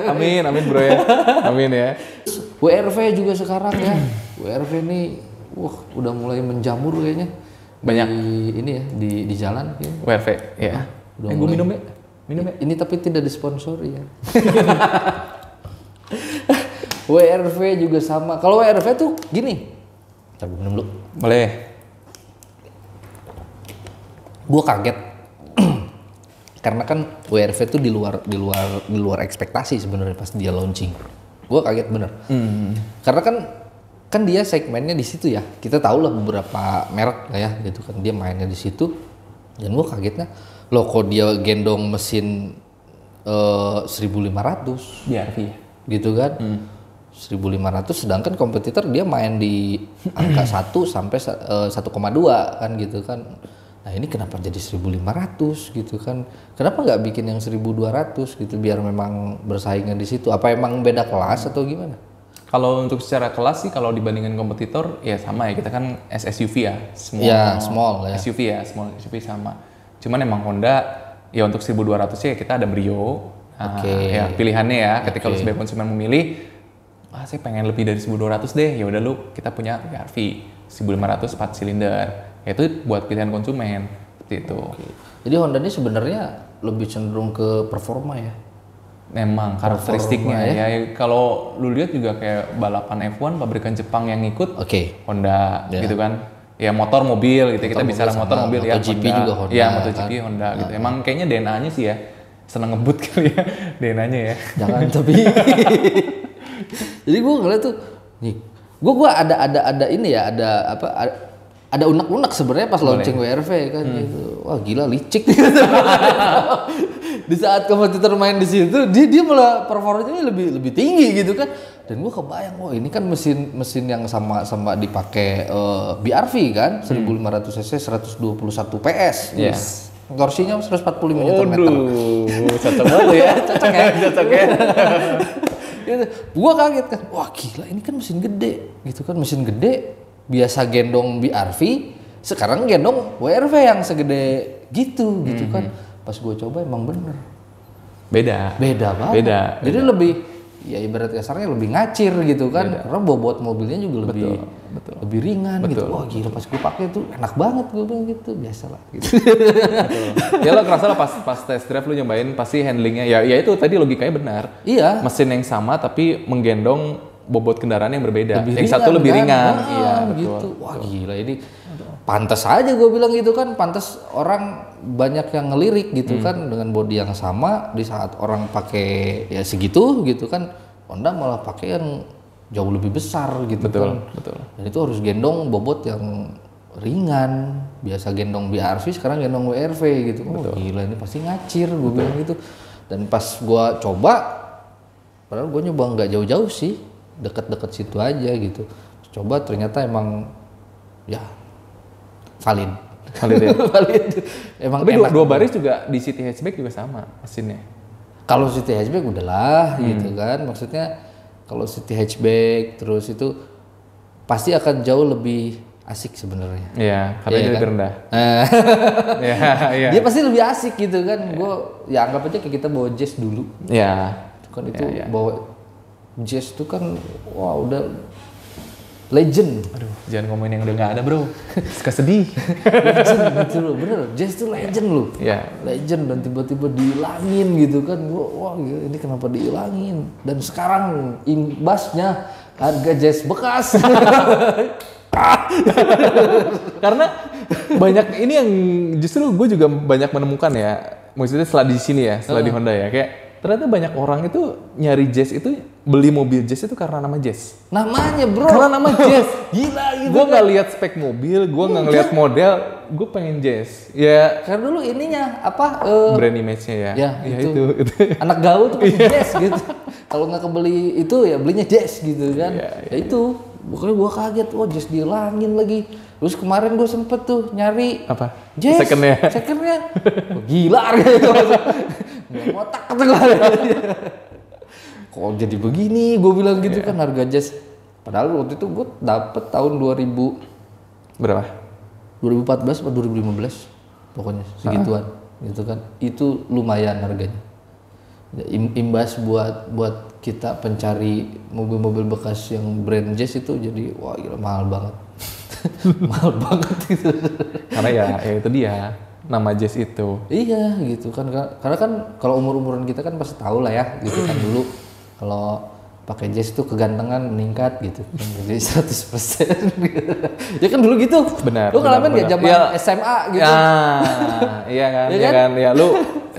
Amin bro ya. Amin ya. WRV juga sekarang ya. WRV nih, udah mulai menjamur kayaknya. Banyak. Di jalan. Ya. WRV, ya. Gue minum ya. Ini tapi tidak disponsori ya. WRV juga sama. Kalau WRV tuh gini. Coba minum dulu. Boleh. Gue kaget karena kan WRV tuh di luar ekspektasi sebenarnya pas dia launching. Gue kaget bener. Karena kan dia segmennya di situ ya. Kita tahu lah beberapa merek lah ya gitu kan, dia mainnya di situ. Dan gue kagetnya loh kok dia gendong mesin 1.500 BRV gitu kan. 1.500 sedangkan kompetitor dia main di angka 1 sampai 1,2 kan gitu kan. Nah ini kenapa jadi 1.500 gitu kan? Kenapa nggak bikin yang 1.200 gitu biar memang bersaingnya di situ? Apa emang beda kelas atau gimana? Kalau untuk secara kelas sih kalau dibandingkan kompetitor ya sama ya, kita kan SUV ya, small ya. SUV ya, small SUV sama. Cuman emang Honda ya untuk 1.200 ya kita ada Brio. Ya pilihannya ya ketika lu sebagai konsumen memilih, saya pengen lebih dari 1.200 deh, ya udah lu kita punya BRV 1.500 4 silinder. Ya itu buat pilihan konsumen seperti itu. Jadi Honda ini sebenarnya lebih cenderung ke performa ya. Memang karakteristiknya ya. Kalau lu lihat juga kayak balapan F1 pabrikan Jepang yang ikut Honda gitu kan. Ya motor mobil gitu. Kita bicara motor mobil ya MotoGP Honda. juga Honda. Iya MotoGP Honda gitu. Emang kayaknya DNA-nya sih ya. Seneng ngebut kali ya DNA-nya ya. Jangan tapi. Jadi gue ngeliat tuh nih, Gua ada ini ya, ada unek-unek sebenarnya pas launching WRV kan gitu. Wah gila licik gitu. Di saat kompetitor main di situ, dia malah performanya lebih tinggi gitu kan. Dan gua kebayang, wah ini kan mesin yang sama dipakai BRV kan, 1500 cc 121 PS. Yes. Torsinya 145 Nm. Cocok banget ya. Cocok ya. Cocok ya. Gitu. Gua kaget kan, wah gila ini kan mesin gede gitu kan, mesin gede biasa gendong BRV, sekarang gendong WRV yang segede gitu kan. Pas gua coba emang bener. Beda banget. Jadi lebih ya ibarat kasarnya lebih ngacir gitu kan, karena bobot mobilnya juga lebih ringan gitu. Wah gila pas gue pakai tuh enak banget, gue bilang gitu, biasalah gitu. Ya lo kerasa lah pas test drive lu nyobain pasti handlingnya ya itu tadi logikanya benar. Iya. Mesin yang sama tapi menggendong bobot kendaraan yang berbeda. Lebih yang satu lebih kan? ringan. Iya Gitu. betul. Wah gila ini pantas aja gue bilang gitu kan, pantas orang banyak yang ngelirik gitu kan dengan bodi yang sama di saat orang pakai ya segitu gitu kan, Honda malah pakai yang jauh lebih besar gitu kan. Betul. Dan itu harus gendong bobot yang ringan. Biasa gendong BRV, sekarang gendong WRV gitu. Oh gila ini pasti ngacir, gue bilang gitu. Dan pas gue coba, padahal gue nyoba nggak jauh-jauh sih, deket-deket situ aja gitu. Coba ternyata emang ya valid ya. valid. Emang tapi enak. dua baris juga di city hatchback juga sama mesinnya. Kalau city hatchback udahlah gitu kan, maksudnya kalau city hatchback terus itu pasti akan jauh lebih asik sebenarnya. Iya, karena dia lebih rendah. Iya. Dia pasti lebih asik gitu kan. Gue ya anggap aja kayak kita bawa jazz dulu. Iya. Kan itu bawa jazz itu kan wah udah legend. Aduh, jangan ngomongin yang udah nggak ada bro. Suka sedih. Legend gitu loh, bener. Jazz itu legend loh. Iya. Legend dan tiba-tiba dihilangin gitu kan. Gua wah gila, ini kenapa dihilangin? Dan sekarang imbasnya harga jazz bekas. Karena banyak ini yang justru gue juga banyak menemukan ya. Maksudnya setelah di sini ya, setelah di Honda ya, kayak ternyata banyak orang itu nyari jazz itu, beli mobil jazz itu karena nama jazz. Namanya bro. Karena nama jazz. Gila gitu. Gue nggak lihat spek mobil, gue nggak ngeliat model, gue pengen jazz. Ya. Karena dulu ininya apa? Brand image-nya ya. Ya itu. Anak gaul tuh pasti jazz gitu. Kalau nggak kebeli itu ya belinya jazz gitu kan. Ya itu. Pokoknya gue kaget, wah jazz dihilangin lagi. Terus kemarin gue sempet tuh nyari apa? Jazz. Secondnya. Oh, gila gitu. Nggak ngotak kata gue. Kok jadi begini? Gue bilang gitu kan harga jazz. Padahal waktu itu gue dapet tahun 2000 berapa? 2014 atau 2015 pokoknya segituan gitu kan. Itu lumayan harganya. Imbas buat kita pencari mobil-mobil bekas yang brand jazz itu jadi wah gila mahal banget. Mahal banget gitu. Karena ya itu dia nama jazz itu. Iya gitu kan, karena kan kalau umur-umuran kita kan pasti tahu lah ya gitu kan dulu kalau pakai jazz itu kegantengan meningkat gitu kan jadi 100% gitu. Ya kan dulu gitu. Benar. Lu ngalamin nggak zaman SMA gitu? Iya kan, iya kan. Ya lu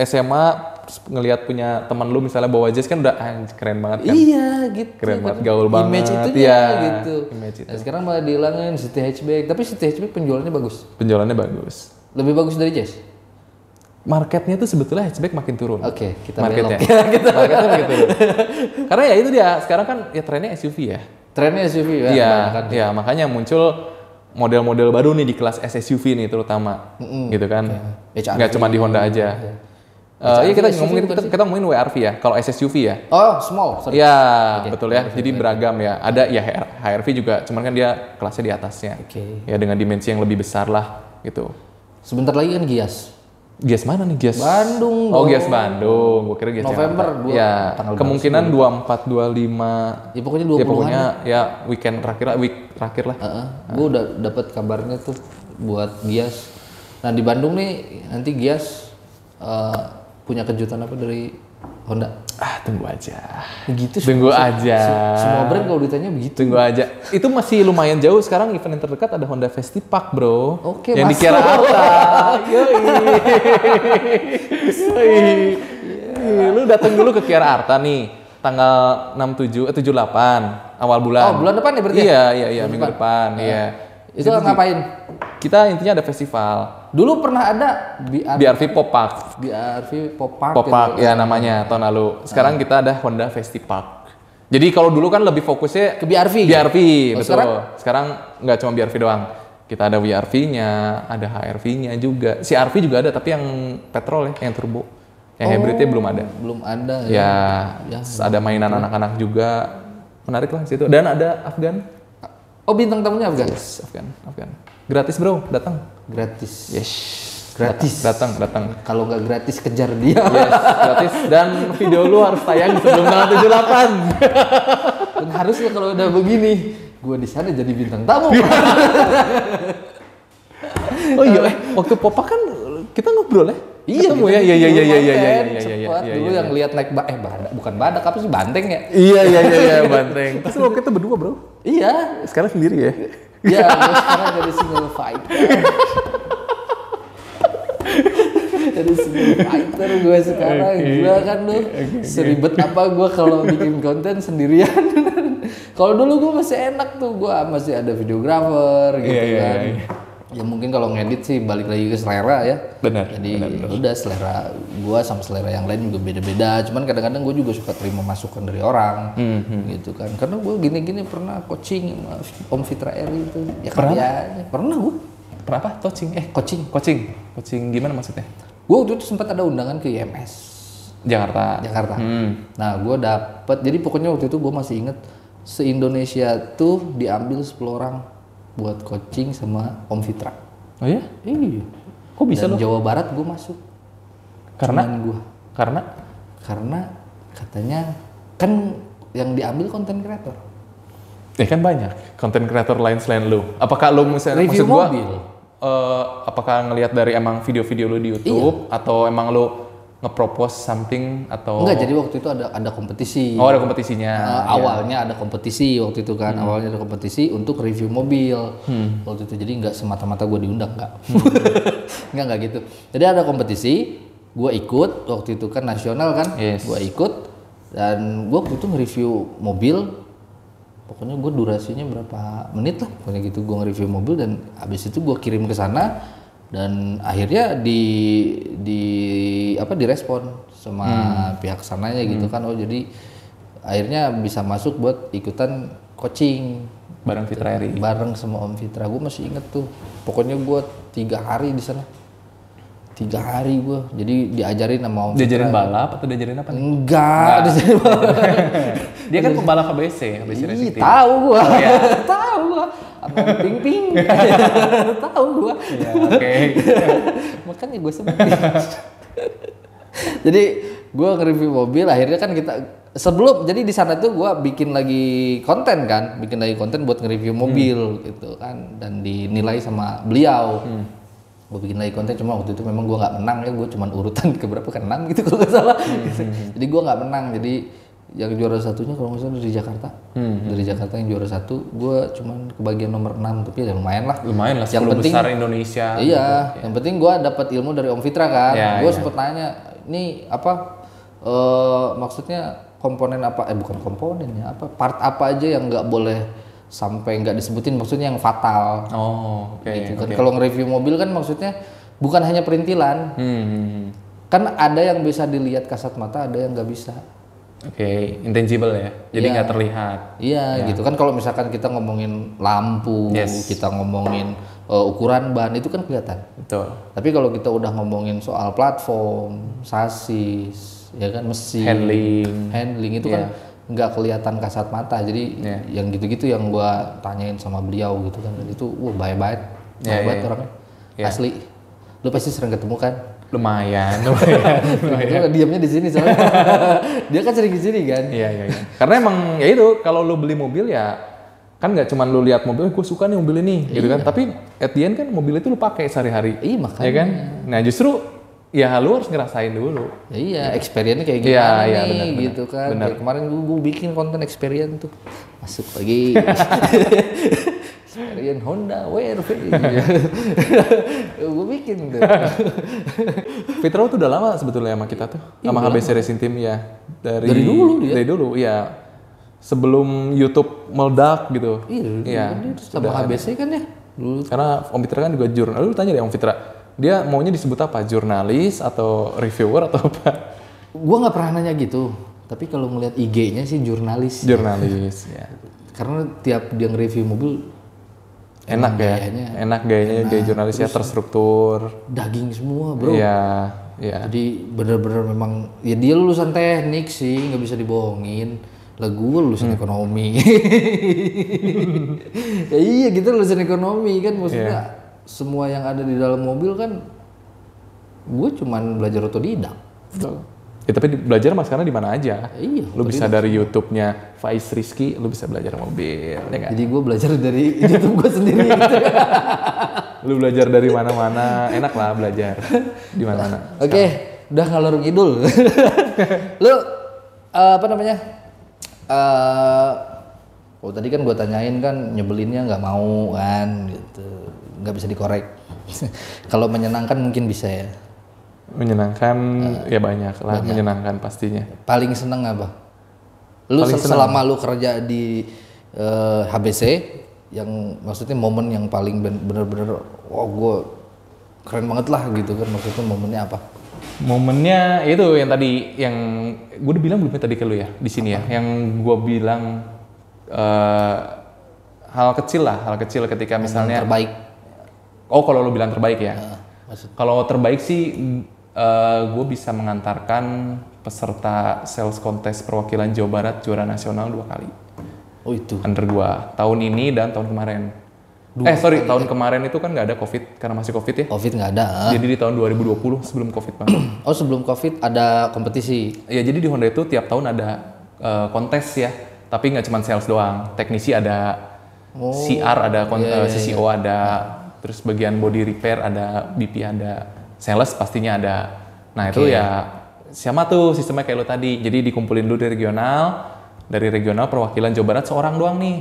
SMA ngelihat punya teman lu misalnya bawa jazz kan udah keren banget kan. Iya gitu. Keren banget, kan. gaul banget. Image itu ya gitu. Image itu. Nah, sekarang malah dihilangin city hatchback, tapi city hatchback penjualannya bagus. Penjualannya bagus. Lebih bagus dari jazz. Marketnya tuh sebetulnya hatchback makin turun. Oke, kita marketnya. belok. Marketnya makin turun. Karena ya itu dia, sekarang kan ya trennya SUV ya. Trennya SUV ya. Iya, ya, makanya muncul model-model baru nih di kelas SUV nih terutama. Gitu kan. Nggak cuma di Honda aja. Iya kita ngomongin WRV ya. Kalau SUV ya. Oh, small. Sorry. Ya, betul ya. Jadi beragam ya. Ada ya HRV juga, cuman kan dia kelasnya di atasnya. Ya dengan dimensi yang lebih besar lah gitu. Sebentar lagi kan Gias. Gias mana nih Gias? Bandung. Oh Gias Bandung, gue kira Gias November. Ya, kemungkinan 24, 25. Ya pokoknya 20-an. Ya pokoknya ya weekend terakhir lah. Gue udah dapat kabarnya tuh buat Gias. Nah di Bandung nih nanti Gias punya kejutan apa dari Honda? Tunggu aja. Begitu. Tunggu aja. Semua brand kalau ditanya begitu. Tunggu aja. Itu masih lumayan jauh. Sekarang event yang terdekat ada Honda Festipak, bro. Oke, yang di Kiara Arta. Yoi. Lu datang dulu ke Kiara Arta nih. tanggal 78 awal bulan. Oh, bulan depan ya berarti? Iya, minggu depan. Iya. Itu ngapain? Kita intinya ada festival. Dulu pernah ada BRV Pop-Park. BRV Pop-Park. Pop-Park ya namanya tahun lalu. Sekarang kita ada Honda Festipark. Jadi kalau dulu kan lebih fokusnya ke BRV. BRV, Oh, betul. Sekarang nggak cuma BRV doang. Kita ada WRV-nya, ada HRV-nya juga. Si RV juga ada tapi yang petrol ya, yang turbo. Yang hybridnya belum ada. Belum ada Ya, ada mainan anak-anak juga. Menarik lah situ. Dan ada Afgan. Oh, bintang tamunya Afgan. Afgan. Gratis bro, datang. Gratis. Yes. Gratis. Datang. Kalau nggak gratis kejar dia. Yes, gratis. Dan video lu harus tayang sebelum tanggal 78. Dan harusnya kalau udah begini, gue di sana jadi bintang tamu. Oh iya, waktu Popa kan kita ngobrol ya? Iya, ketemu ya. Iya. Cepat dulu yang lihat naik badak, bukan badak apa sih, banteng ya? Iya, banteng. Terus waktu itu berdua bro? Iya. Sekarang sendiri ya? Iya, gue sekarang jadi single fighter. Jadi single fighter gue sekarang. Gila kan lu, seribet apa gue kalau bikin konten sendirian. Kalau dulu gue masih enak tuh, gue masih ada videographer gitu kan. Ya mungkin kalau ngedit sih balik lagi ke selera ya. Benar. Jadi udah selera gue sama selera yang lain juga beda-beda. Cuman kadang-kadang gue juga suka terima masukan dari orang, gitu kan. Karena gue gini-gini pernah coaching sama Om Fitra Eri itu. Ya pernah gue. Pernah apa? Coaching gimana maksudnya? Gue waktu itu sempat ada undangan ke IMS Jakarta. Nah gue dapet. Jadi pokoknya waktu itu gue masih inget se-Indonesia tuh diambil 10 orang buat coaching sama Om Fitra. Oh iya? Iya. Kok bisa Dan lo? Jawa Barat gue masuk. Karena? Cuman gue. Karena katanya kan yang diambil konten kreator. Kan banyak konten kreator lain selain lu. Apakah lu misalnya Review maksud gua, mobil. apakah ngelihat dari emang video-video lu di YouTube atau emang lu nge-propose something atau? Enggak, jadi waktu itu ada kompetisi. Oh, ada kompetisinya. Awalnya ada kompetisi waktu itu kan. Awalnya ada kompetisi untuk review mobil. Waktu itu jadi nggak semata-mata gue diundang, nggak. Nggak gitu. Jadi ada kompetisi, gue ikut waktu itu kan nasional kan. Gue ikut dan gue waktu itu nge-review mobil. Pokoknya gue durasinya berapa menit lah, pokoknya gitu gue nge-review mobil dan habis itu gue kirim ke sana dan akhirnya direspon sama pihak sananya gitu kan. Oh jadi akhirnya bisa masuk buat ikutan coaching bareng Fitra Eri. Bareng sama Om Fitra. Gue masih inget tuh. Pokoknya gue 3 hari di sana. 3 hari gue. Jadi diajarin sama Om Fitra. Diajarin balap atau diajarin apa nih? Enggak. Diajarin balap. Dia kan pembalap ABC Racing Team. Tahu gue. Tahu gue. Apa ping-ping. Tahu gue. Ya, oke. Makanya gue sebut. Jadi gue nge-review mobil, akhirnya kan kita jadi di sana tuh gue bikin lagi konten buat nge-review mobil gitu kan, dan dinilai sama beliau. Gue bikin lagi konten, cuma waktu itu memang gue nggak menang ya, gue cuma urutan keberapa ke 6 gitu kalau nggak salah. Jadi gue nggak menang, jadi yang juara satunya kalau nggak salah dari Jakarta. Dari Jakarta yang juara 1, gue cuman kebagian nomor 6, tapi ya lumayan lah. Yang penting besar Indonesia. Iya, gitu. Yang penting gue dapat ilmu dari Om Fitra kan. Gue sempet nanya, ini apa maksudnya komponen apa? Bukan komponen ya, apa part apa aja yang nggak boleh sampai nggak disebutin, maksudnya yang fatal. Oh, oke. Gitu kan. Kalau nge-review mobil kan maksudnya bukan hanya perintilan. Kan ada yang bisa dilihat kasat mata, ada yang nggak bisa. Oke, intangible ya. Jadi nggak terlihat. Iya, gitu kan. Kalau misalkan kita ngomongin lampu, kita ngomongin ukuran ban, itu kan kelihatan. Betul. Tapi kalau kita udah ngomongin soal platform, sasis, ya kan, mesin, handling itu kan nggak kelihatan kasat mata. Jadi yang gitu-gitu yang gua tanyain sama beliau gitu kan. Dan itu baik-baik orangnya. Asli. Lu pasti sering ketemu kan? Lumayan. Itu diamnya di sini soalnya. Dia kan sering di sini kan. Iya. Karena emang ya itu, kalau lu beli mobil ya kan nggak cuma lu lihat mobil, gue suka nih mobil ini, gitu kan. Tapi at the end kan mobil itu lu pakai sehari-hari. Iya, makanya. Ya kan? Nah, justru ya lu harus ngerasain dulu. Ya, iya, experience-nya kayak gimana nih, bener, gitu kan. Kayak kemarin gue bikin konten experience tuh. Masuk lagi. varian Honda WRV. Gue bikin tuh. Fitro tuh udah lama sebetulnya sama kita tuh, sama HBC Racing Team ya. Dari dulu dia. Dari dulu, ya. Sebelum YouTube meledak gitu. Iya. Sama HBC kan ya. Dulu. Karena Om Fitra kan juga jurnalis. Lu tanya deh Om Fitra, dia maunya disebut apa? Jurnalis atau reviewer atau apa? Gua nggak pernah nanya gitu. Tapi kalau ngeliat IG-nya sih jurnalis. Jurnalis, ya. Karena tiap dia nge-review mobil Enak ya, gayanya gaya jurnalis ya, terstruktur. Daging semua bro. Iya. Jadi bener-bener memang, ya dia lulusan teknik sih, nggak bisa dibohongin. Lah gue lulusan ekonomi. Ya iya kita lulusan ekonomi kan, maksudnya semua yang ada di dalam mobil kan, gue cuman belajar otodidak. Ya tapi belajar mas karena di mana aja. Iya. Lu bisa dari YouTube-nya Faiz Rizky, lu bisa belajar mobil. Ya kan? Jadi gue belajar dari YouTube gue sendiri. Gitu. Lu belajar dari mana-mana, enak lah belajar di mana-mana. Oke, udah ngalor ngidul. Lu apa namanya? Oh tadi kan gue tanyain kan nyebelinnya nggak mau kan, gitu, nggak bisa dikorek. Kalau menyenangkan mungkin bisa ya. Menyenangkan ya banyak lah, menyenangkan pastinya. Paling seneng apa? Lu selama lu kerja di HBC, yang maksudnya momen yang paling bener-bener, wah gue keren banget lah gitu kan, maksudnya momennya apa? Momennya itu yang tadi, yang gue udah bilang belum tadi ke lu ya di sini ya, yang gue bilang hal kecil ketika misalnya terbaik. Oh kalau lu bilang terbaik ya, kalau terbaik sih gue bisa mengantarkan peserta sales kontes perwakilan Jawa Barat juara nasional 2 kali. Oh itu. Under gue tahun ini dan tahun kemarin. Tahun kemarin itu kan nggak ada COVID karena masih COVID ya. COVID nggak ada. Jadi di tahun 2020 sebelum COVID banget. Oh sebelum COVID ada kompetisi. Ya jadi di Honda itu tiap tahun ada kontes ya. Tapi nggak cuma sales doang. Teknisi ada, CR ada, CCO ada, terus bagian body repair ada, BP ada, sales pastinya ada. Nah itu ya sama tuh sistemnya kayak lo tadi. Jadi dikumpulin dulu dari regional perwakilan Jawa Barat seorang doang nih.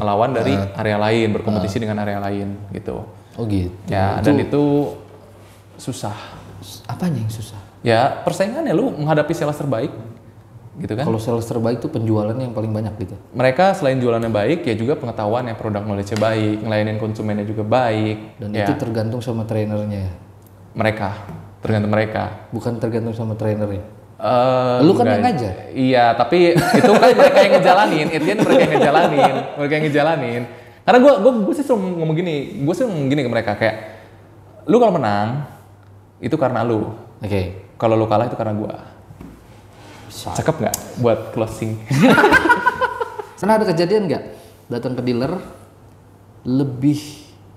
Melawan dari area lain, berkompetisi dengan area lain gitu. Oh gitu. Ya dan itu susah. Apanya yang susah? Ya persaingannya lu menghadapi sales terbaik gitu kan. Kalau sales terbaik tuh penjualannya yang paling banyak gitu. Mereka selain jualannya baik ya juga pengetahuan ya, produk knowledge-nya baik, ngelayanin konsumennya juga baik. Dan ya. itu tergantung sama trainernya. Tergantung mereka. Bukan tergantung sama trainernya. Lu kan yang ngajar. Iya, tapi itu kan mereka yang ngejalanin. Mereka yang ngejalanin. Karena gue sih selalu ngomong gini, ke mereka kayak, lu kalau menang itu karena lu. Kalau lu kalah itu karena gue. Cakep nggak buat closing? Sana ada kejadian nggak datang ke dealer lebih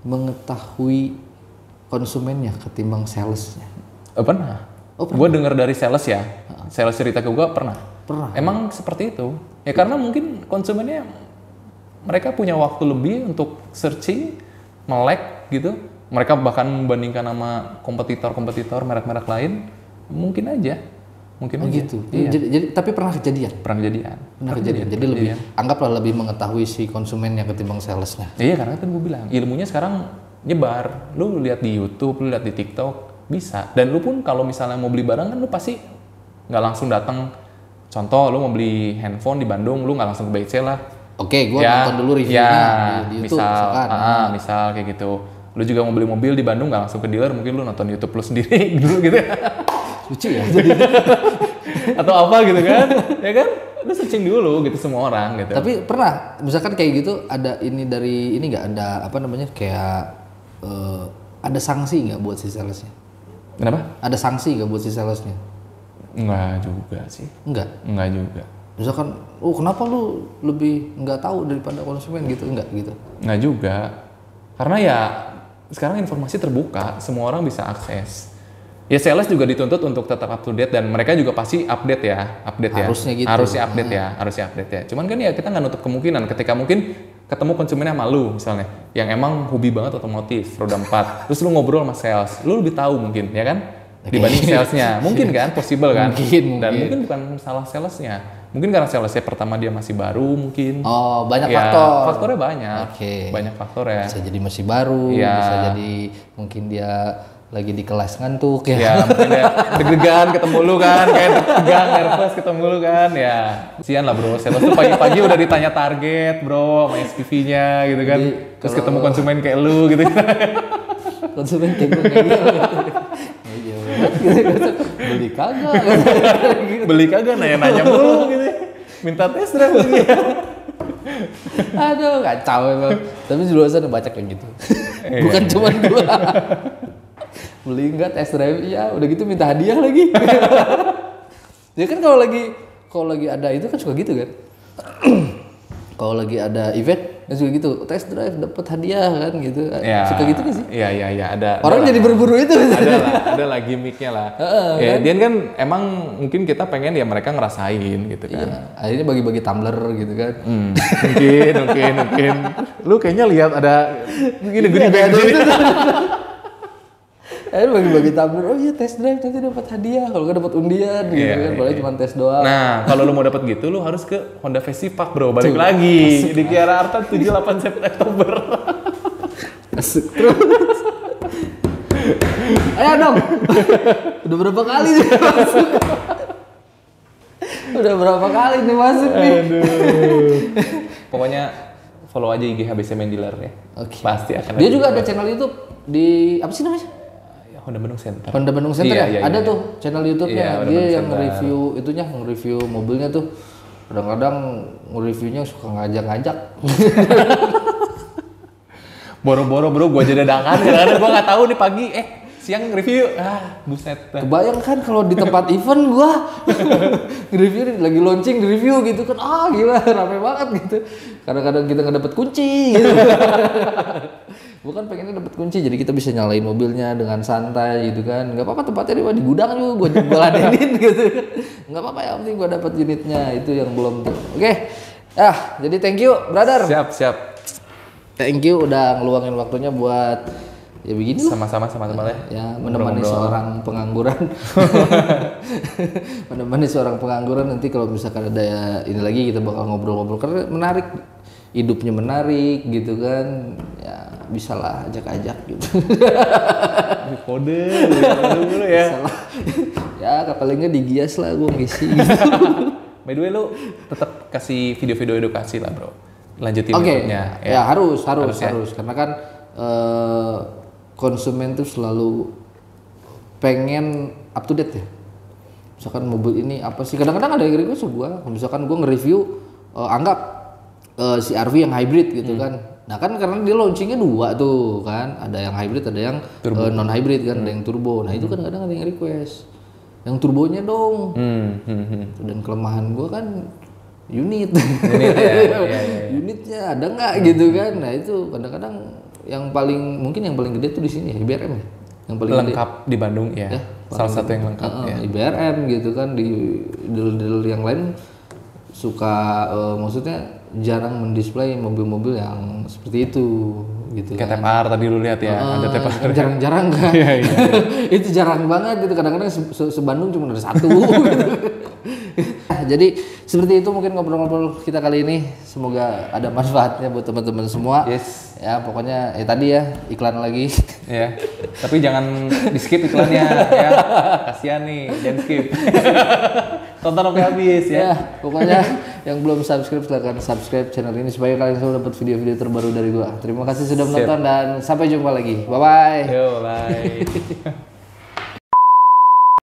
mengetahui konsumennya ketimbang salesnya? Pernah. Gue dengar dari sales ya. Sales cerita ke gue pernah. Emang seperti itu. Ya karena mungkin konsumennya mereka punya waktu lebih untuk searching, melek gitu. Mereka bahkan membandingkan sama kompetitor merek-merek lain. Mungkin aja. Gitu. Iya. Jadi tapi pernah kejadian. Jadi lebih anggaplah lebih mengetahui si konsumennya ketimbang salesnya. Iya karena kan gue bilang ilmunya sekarang nyebar. Lu lihat di YouTube, lu lihat di TikTok bisa. Dan lu pun kalau misalnya mau beli barang kan lu pasti nggak langsung datang. Contoh lu mau beli handphone di Bandung, lu nggak langsung ke BC lah. Gue nonton dulu reviewnya di YouTube. Misal kayak gitu. Lu juga mau beli mobil di Bandung nggak langsung ke dealer, mungkin lu nonton YouTube lu sendiri dulu gitu. Lucu ya. Atau apa gitu kan, ya kan, lu searching dulu gitu semua orang gitu. Tapi pernah misalkan kayak gitu ada nggak ada apa namanya kayak ada sanksi nggak buat si salesnya? Kenapa? Ada sanksi nggak buat si salesnya? Enggak juga sih. Enggak juga. Misalkan, kenapa lu lebih nggak tahu daripada konsumen gitu? Enggak gitu. Enggak juga. Karena ya sekarang informasi terbuka, semua orang bisa akses. Ya sales juga dituntut untuk tetap up to date dan mereka juga pasti update ya. Harusnya gitu. Harusnya update ya. Cuman kan ya kita nggak nutup kemungkinan ketika mungkin ketemu konsumennya malu misalnya, yang emang hobi banget otomotif, roda 4, terus lu ngobrol sama sales, lu lebih tahu mungkin, ya kan? dibanding salesnya. Mungkin kan, possible kan? Mungkin. Dan mungkin bukan salah salesnya. Mungkin karena salesnya pertama dia masih baru mungkin. Oh, banyak Ya, faktor. Faktornya banyak. Oke. Banyak faktor ya. Bisa jadi masih baru, Iya. bisa jadi mungkin dia lagi di kelas ngantuk ya. Ya, mungkin dia deg-degan ketemu lu kan, kayak tegang, nervous ketemu lu kan, ya. Sian lah bro, sales tuh pagi-pagi udah ditanya target bro, sama SPV-nya gitu kan. Terus ketemu konsumen kayak lu gitu. Konsumen kayak gue kayak iya gitu. Beli kagak gitu. Beli kagak nanya-nanya mulu gitu. Minta tes drive lagi. Aduh, kacau emang. Tapi di luar sana banyak yang gitu. Bukan cuma gua. Beli enggak tes drive, ya udah gitu minta hadiah lagi. Ya kan kalau lagi ada itu kan suka gitu kan. Kalau lagi ada event kan suka gitu, test drive dapat hadiah kan gitu. Ya, Suka gitu kan sih? Iya, ada. Orang jadi berburu itu. Ada lah gimmicknya lah. Ya, dia kan emang mungkin kita pengen ya mereka ngerasain gitu kan. Iya, akhirnya bagi-bagi tumbler gitu kan. Mungkin. Lu kayaknya lihat ada gini. Akhirnya bagi-bagi tumbler, oh iya test drive nanti dapat hadiah, kalau nggak dapat undian gitu Iya, kan, padahal cuma tes doang. Nah, kalau lu mau dapat gitu, lu harus ke Honda Festival bro, balik lagi di Kiara Arta 7-8 September. Masuk terus. Ayo dong. Udah berapa kali nih masuk? Udah berapa kali nih masuk nih? Aduh. Pokoknya follow aja IG HBC Main Dealer ya. Oke. Pasti akan. Dia juga ada channel YouTube di apa sih namanya? Honda Bandung Center. Honda Bandung Center ya? Iya, ada iya. tuh channel YouTube-nya. Iya, Honda Dia Bandung yang Center. nge-review itunya, nge-review mobilnya tuh. Kadang-kadang nge-reviewnya suka ngajak-ngajak. Boro-boro bro, gua aja dadakan. Kadang-kadang gua nggak tahu nih pagi, siang review. Buset. Kebayang kan kalau di tempat event gua nge-review lagi launching di review gitu kan, gila rame banget gitu. Kadang-kadang kita nggak dapet kunci gitu. Bukan pengennya dapet kunci jadi kita bisa nyalain mobilnya dengan santai gitu kan. Nggak apa-apa tempatnya di gudang juga gua ladenin gitu. Nggak apa-apa, yang penting gua dapet unitnya, itu yang belum tuh. Oke. Jadi thank you brother. Siap. Thank you udah ngeluangin waktunya buat ya begini lah. Sama-sama ya. Ya menemani seorang pengangguran. Menemani seorang pengangguran, nanti kalau misalkan ada ini lagi kita bakal ngobrol-ngobrol karena menarik, hidupnya menarik gitu kan. Ya bisa lah ajak-ajak gitu. Kode dulu ya. Ya paling nggak digias lah gue ngisi gitu. By the way lu tetap kasih video-video edukasi lah bro. Lanjutin Oke. YouTube-nya. Ya harus ya. karena kan konsumen tuh selalu pengen up to date ya. Misalkan mobil ini apa sih, kadang-kadang ada yang request gua, misalkan gua nge-review anggap si RV yang hybrid gitu kan. Nah kan karena dia launchingnya 2 tuh kan, ada yang hybrid, ada yang non hybrid kan, ada yang turbo. Nah itu kadang-kadang ada yang request yang turbonya dong. Dan kelemahan gua kan unit ya. Unitnya ada nggak gitu kan. Nah itu kadang-kadang yang paling gede tuh di sini ya, IBRM ya, yang paling lengkap gede di Bandung ya. Salah satu yang lengkap ya. IBRM gitu kan. Di dealer-dealer yang lain suka maksudnya jarang mendisplay mobil-mobil yang seperti itu gitu Kayak kan. TPR tadi lu lihat ya, ada TPR. Jarang-jarang kan. Iya. Itu jarang banget gitu, kadang-kadang se-Bandung cuma ada 1 gitu. Jadi seperti itu mungkin ngobrol-ngobrol kita kali ini, semoga ada manfaatnya buat teman-teman semua. Yes. Ya pokoknya tadi ya iklan lagi. Ya. Tapi jangan di skip iklannya ya. Kasihan nih, jangan skip. Tonton sampai habis ya. Pokoknya yang belum subscribe silahkan subscribe channel ini supaya kalian selalu dapat video-video terbaru dari gua. Terima kasih sudah menonton dan sampai jumpa lagi. Bye bye. Yo, bye.